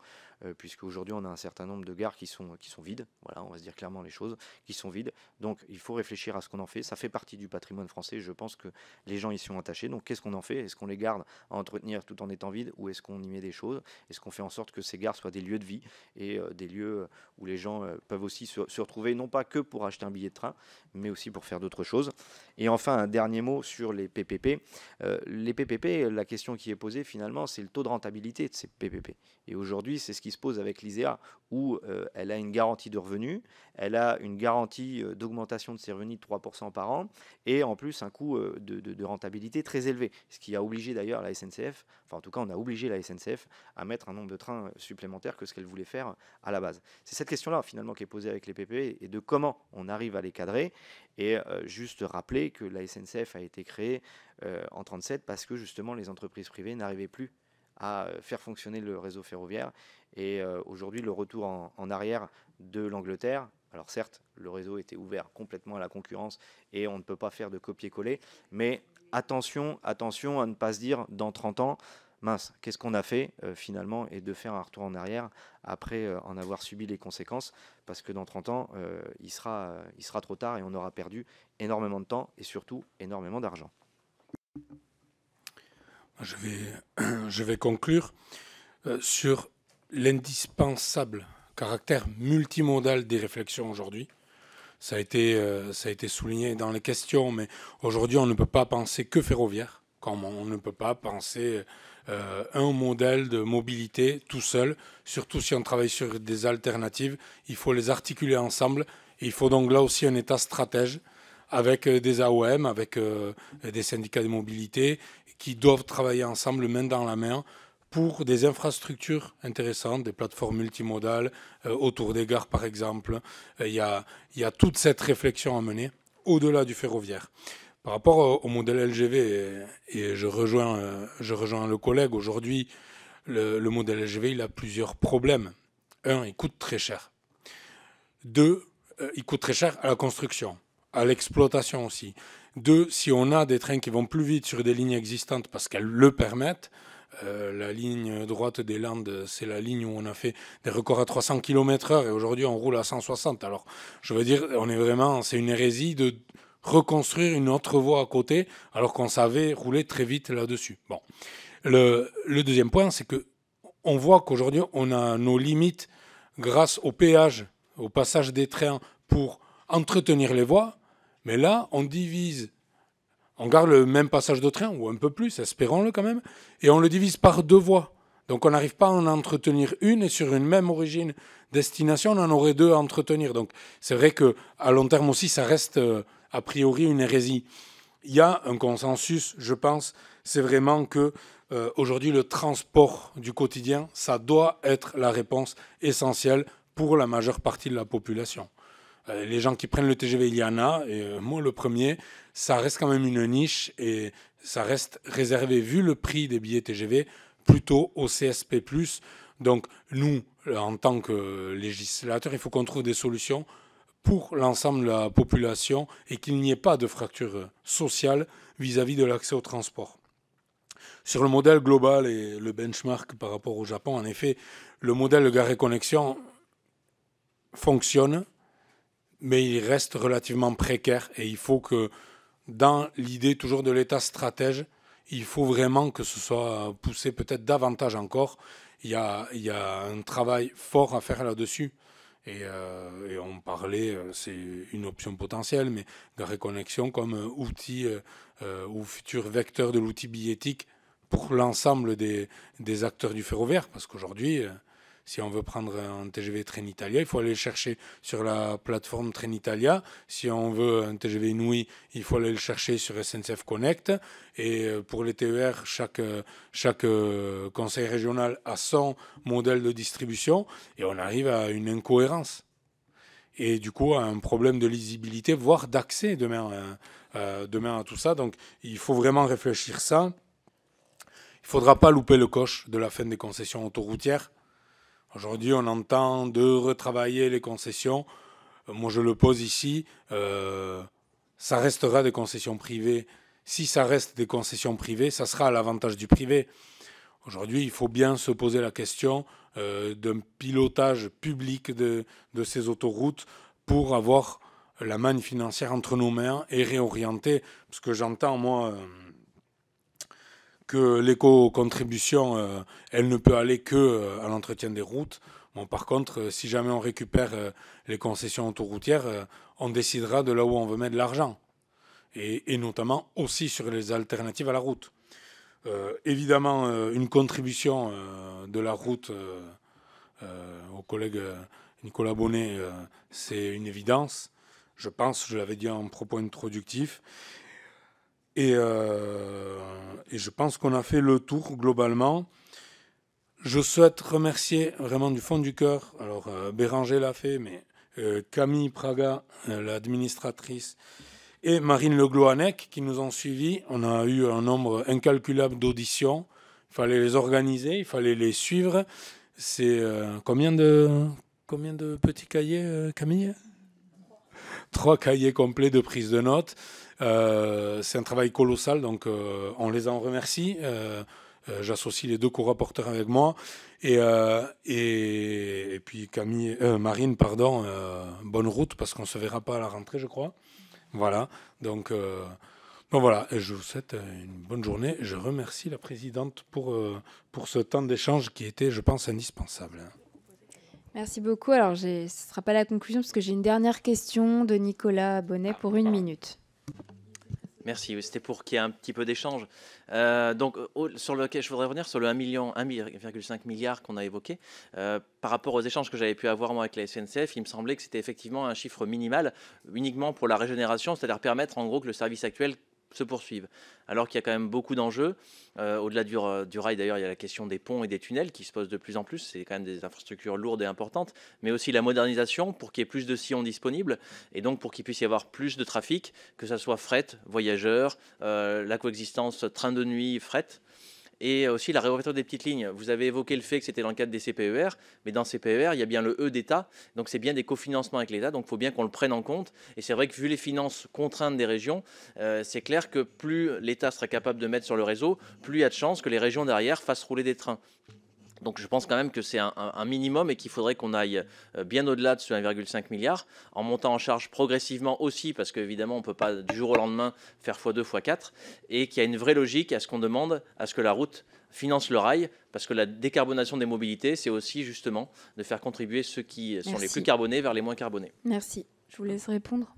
puisque aujourd'hui on a un certain nombre de gares qui sont vides. Voilà, on va se dire clairement les choses, qui sont vides. Donc il faut réfléchir à ce qu'on en fait. Ça fait partie du patrimoine français. Je pense que les gens y sont attachés. Donc qu'est-ce qu'on en fait? Est-ce qu'on les garde à entretenir tout en étant vides, ou est-ce qu'on y met des choses? Est-ce qu'on fait en sorte que ces gares soient des lieux de vie et des lieux où les gens peuvent aussi se retrouver, non pas que pour acheter un billet de train, mais aussi pour faire d'autres choses? Et enfin, un dernier mot sur les PPP. Les PPP, la question qui est posée finalement, c'est le taux de rentabilité de ces PPP. Et aujourd'hui, c'est ce qui se pose avec l'ISEA, où elle a une garantie de revenus, elle a une garantie d'augmentation de ses revenus de 3% par an, et en plus un coût de rentabilité très élevé. Ce qui a obligé d'ailleurs la SNCF, enfin en tout cas on a obligé la SNCF à mettre un nombre de trains supplémentaires que ce qu'elle voulait faire à la base. C'est cette question-là finalement qui est posée avec les PPP, et de comment on arrive à les cadrer. Et juste rappeler que la SNCF a été créée en 1937 parce que justement les entreprises privées n'arrivaient plus à faire fonctionner le réseau ferroviaire. Et aujourd'hui, le retour en arrière de l'Angleterre, alors certes, le réseau était ouvert complètement à la concurrence et on ne peut pas faire de copier-coller, mais attention à ne pas se dire dans 30 ans, mince, qu'est-ce qu'on a fait finalement, et de faire un retour en arrière après en avoir subi les conséquences, parce que dans 30 ans, il sera trop tard et on aura perdu énormément de temps et surtout énormément d'argent. Je vais conclure sur l'indispensable caractère multimodal des réflexions aujourd'hui. Ça a été souligné dans les questions, mais aujourd'hui, on ne peut pas penser que ferroviaire, comme on ne peut pas penser un modèle de mobilité tout seul, surtout si on travaille sur des alternatives. Il faut les articuler ensemble, et il faut donc là aussi un État stratège avec des AOM, avec des syndicats de mobilité qui doivent travailler ensemble main dans la main pour des infrastructures intéressantes, des plateformes multimodales autour des gares par exemple. Il y a toute cette réflexion à mener au-delà du ferroviaire. Par rapport au modèle LGV, et je rejoins le collègue, aujourd'hui le modèle LGV il a plusieurs problèmes. Un, il coûte très cher. Deux, il coûte très cher à la construction, à l'exploitation aussi. Deux, si on a des trains qui vont plus vite sur des lignes existantes parce qu'elles le permettent, la ligne droite des Landes, c'est la ligne où on a fait des records à 300 km/h et aujourd'hui on roule à 160. Alors, je veux dire, c'est une hérésie de reconstruire une autre voie à côté alors qu'on savait rouler très vite là-dessus. Bon. Le deuxième point, c'est que on voit qu'aujourd'hui on a nos limites grâce au péage, au passage des trains pour entretenir les voies, mais là on divise. On garde le même passage de train, ou un peu plus, espérons-le quand même, et on le divise par deux voies. Donc on n'arrive pas à en entretenir une, et sur une même origine destination, on en aurait deux à entretenir. Donc c'est vrai qu'à long terme aussi, ça reste a priori une hérésie. Il y a un consensus, je pense, c'est vraiment que aujourd'hui le transport du quotidien, ça doit être la réponse essentielle pour la majeure partie de la population. Les gens qui prennent le TGV, il y en a, et moi le premier, ça reste quand même une niche et ça reste réservé, vu le prix des billets TGV, plutôt au CSP+. Donc nous, en tant que législateurs, il faut qu'on trouve des solutions pour l'ensemble de la population et qu'il n'y ait pas de fracture sociale vis-à-vis de l'accès au transport. Sur le modèle global et le benchmark par rapport au Japon, en effet, le modèle de Gares et Connexions fonctionne, mais il reste relativement précaire. Et il faut que, dans l'idée toujours de l'État stratège, il faut vraiment que ce soit poussé peut-être davantage encore. Il y a un travail fort à faire là-dessus. Et on parlait, c'est une option potentielle, mais Gare et Connexion comme outil ou futur vecteur de l'outil billettique pour l'ensemble des acteurs du ferroviaire. Parce qu'aujourd'hui, si on veut prendre un TGV Trenitalia, il faut aller le chercher sur la plateforme Trenitalia. Si on veut un TGV Inouï, il faut aller le chercher sur SNCF Connect. Et pour les TER, chaque conseil régional a son modèle de distribution. Et on arrive à une incohérence. Et du coup, à un problème de lisibilité, voire d'accès demain à tout ça. Donc, il faut vraiment réfléchir ça. Il ne faudra pas louper le coche de la fin des concessions autoroutières. Aujourd'hui, on entend de retravailler les concessions. Moi, je le pose ici. Ça restera des concessions privées. Si ça reste des concessions privées, ça sera à l'avantage du privé. Aujourd'hui, il faut bien se poser la question d'un pilotage public de ces autoroutes pour avoir la manne financière entre nos mains et réorienter. Parce que j'entends, moi, que l'éco-contribution, elle ne peut aller qu'à l'entretien des routes. Bon, par contre, si jamais on récupère les concessions autoroutières, on décidera de là où on veut mettre l'argent. Et notamment aussi sur les alternatives à la route. Évidemment, une contribution de la route au collègue Nicolas Bonnet, c'est une évidence. Je pense, je l'avais dit en propos introductif. Et je pense qu'on a fait le tour globalement. Je souhaite remercier vraiment du fond du cœur, alors Béranger l'a fait, mais Camille Praga, l'administratrice, et Marine Legloanec qui nous ont suivis. On a eu un nombre incalculable d'auditions. Il fallait les organiser, il fallait les suivre. C'est combien de petits cahiers, Camille ? 3 cahiers complets de prise de notes. C'est un travail colossal, donc on les en remercie. J'associe les 2 co-rapporteurs avec moi. Et puis Marine, pardon, bonne route, parce qu'on ne se verra pas à la rentrée, je crois. Voilà, donc voilà, et je vous souhaite une bonne journée. Je remercie la présidente pour ce temps d'échange qui était, je pense, indispensable. Merci beaucoup. Alors, ce ne sera pas la conclusion, parce que j'ai une dernière question de Nicolas Bonnet pour 1 minute. Merci, c'était pour qu'il y ait un petit peu d'échange. Donc, sur lequel je voudrais revenir sur le 1,5 milliard qu'on a évoqué. Par rapport aux échanges que j'avais pu avoir moi avec la SNCF, il me semblait que c'était effectivement un chiffre minimal, uniquement pour la régénération, c'est-à-dire permettre en gros que le service actuel se poursuivent. Alors qu'il y a quand même beaucoup d'enjeux. Au-delà du rail, d'ailleurs, il y a la question des ponts et des tunnels qui se posent de plus en plus. C'est quand même des infrastructures lourdes et importantes, mais aussi la modernisation pour qu'il y ait plus de sillons disponibles et donc pour qu'il puisse y avoir plus de trafic, que ce soit fret, voyageurs, la coexistence train de nuit, fret. Et aussi la réouverture des petites lignes. Vous avez évoqué le fait que c'était dans le cadre des CPER, mais dans CPER, il y a bien le E d'État, donc c'est bien des cofinancements avec l'État, donc il faut bien qu'on le prenne en compte. Et c'est vrai que vu les finances contraintes des régions, c'est clair que plus l'État sera capable de mettre sur le réseau, plus il y a de chances que les régions derrière fassent rouler des trains. Donc je pense quand même que c'est un minimum et qu'il faudrait qu'on aille bien au-delà de ce 1,5 milliard, en montant en charge progressivement aussi, parce qu'évidemment on ne peut pas du jour au lendemain faire x2, x4, et qu'il y a une vraie logique à ce qu'on demande à ce que la route finance le rail, parce que la décarbonation des mobilités, c'est aussi justement de faire contribuer ceux qui sont les plus carbonés vers les moins carbonés. Merci. Je vous laisse répondre.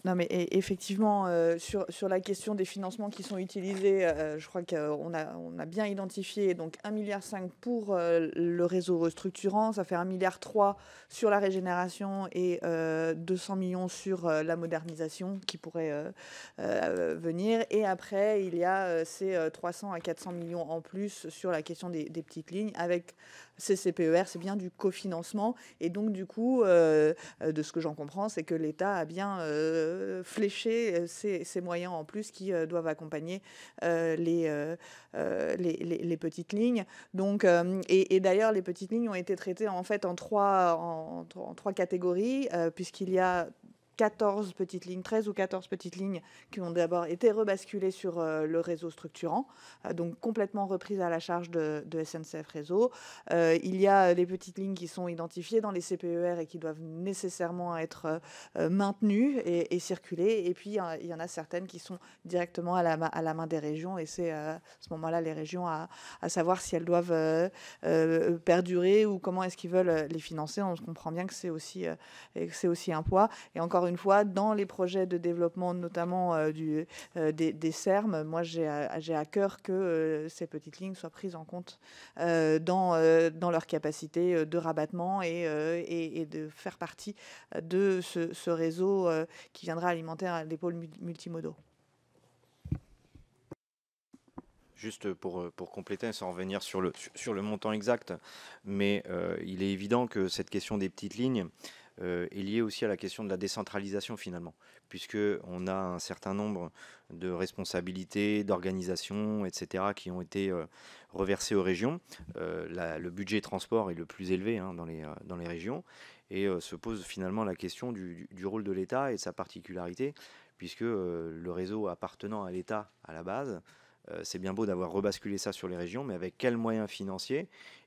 Non, mais effectivement, sur la question des financements qui sont utilisés, je crois qu'on a bien identifié donc 1,5 milliard pour le réseau structurant, ça fait 1,3 milliard sur la régénération et 200 millions sur la modernisation qui pourrait venir. Et après, il y a ces 300 à 400 millions en plus sur la question des petites lignes avec ces CPER, c'est bien du cofinancement. Et donc, du coup, de ce que j'en comprends, c'est que l'État a bien fléché ces moyens en plus qui doivent accompagner les petites lignes. Donc, et d'ailleurs, les petites lignes ont été traitées en fait en trois catégories, puisqu'il y a 14 petites lignes, 13 ou 14 petites lignes qui ont d'abord été rebasculées sur le réseau structurant, donc complètement reprises à la charge de SNCF Réseau. Il y a les petites lignes qui sont identifiées dans les CPER et qui doivent nécessairement être maintenues et circuler. Et puis, il y en a certaines qui sont directement à la main des régions. Et c'est à ce moment-là les régions à savoir si elles doivent perdurer ou comment est-ce qu'ils veulent les financer. On comprend bien que c'est aussi un poids. Et encore une fois, dans les projets de développement, notamment des SERM, moi j'ai à cœur que ces petites lignes soient prises en compte dans leur capacité de rabattement et de faire partie de ce réseau qui viendra alimenter des pôles multimodaux. Juste pour compléter, sans revenir sur le montant exact, mais il est évident que cette question des petites lignes est liée aussi à la question de la décentralisation finalement, puisqu'on a un certain nombre de responsabilités, d'organisations, etc., qui ont été reversées aux régions. Le budget transport est le plus élevé dans les régions, et se pose finalement la question du rôle de l'État et de sa particularité, puisque le réseau appartenant à l'État à la base, c'est bien beau d'avoir rebasculé ça sur les régions, mais avec quels moyens financiers?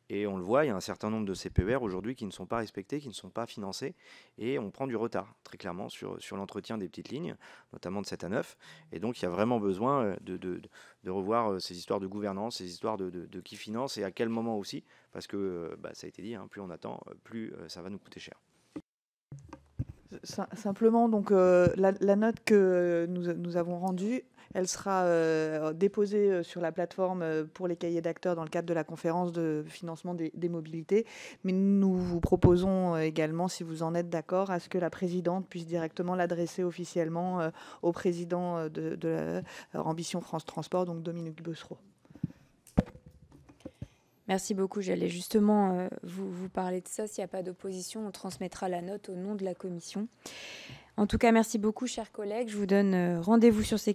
Et on le voit, il y a un certain nombre de CPER aujourd'hui qui ne sont pas respectés, qui ne sont pas financés, et on prend du retard, très clairement, sur l'entretien des petites lignes, notamment de 7 à 9. Et donc, il y a vraiment besoin de revoir ces histoires de gouvernance, ces histoires de qui finance et à quel moment aussi, parce que, ça a été dit, plus on attend, plus ça va nous coûter cher. Simplement, donc, la note que nous avons rendue, elle sera déposée sur la plateforme pour les cahiers d'acteurs dans le cadre de la conférence de financement des mobilités. Mais nous vous proposons également, si vous en êtes d'accord, à ce que la présidente puisse directement l'adresser officiellement au président de Ambition France Transport, donc Dominique Bessereau. Merci beaucoup. J'allais justement vous parler de ça. S'il n'y a pas d'opposition, on transmettra la note au nom de la commission. En tout cas, merci beaucoup, chers collègues. Je vous donne rendez-vous sur ces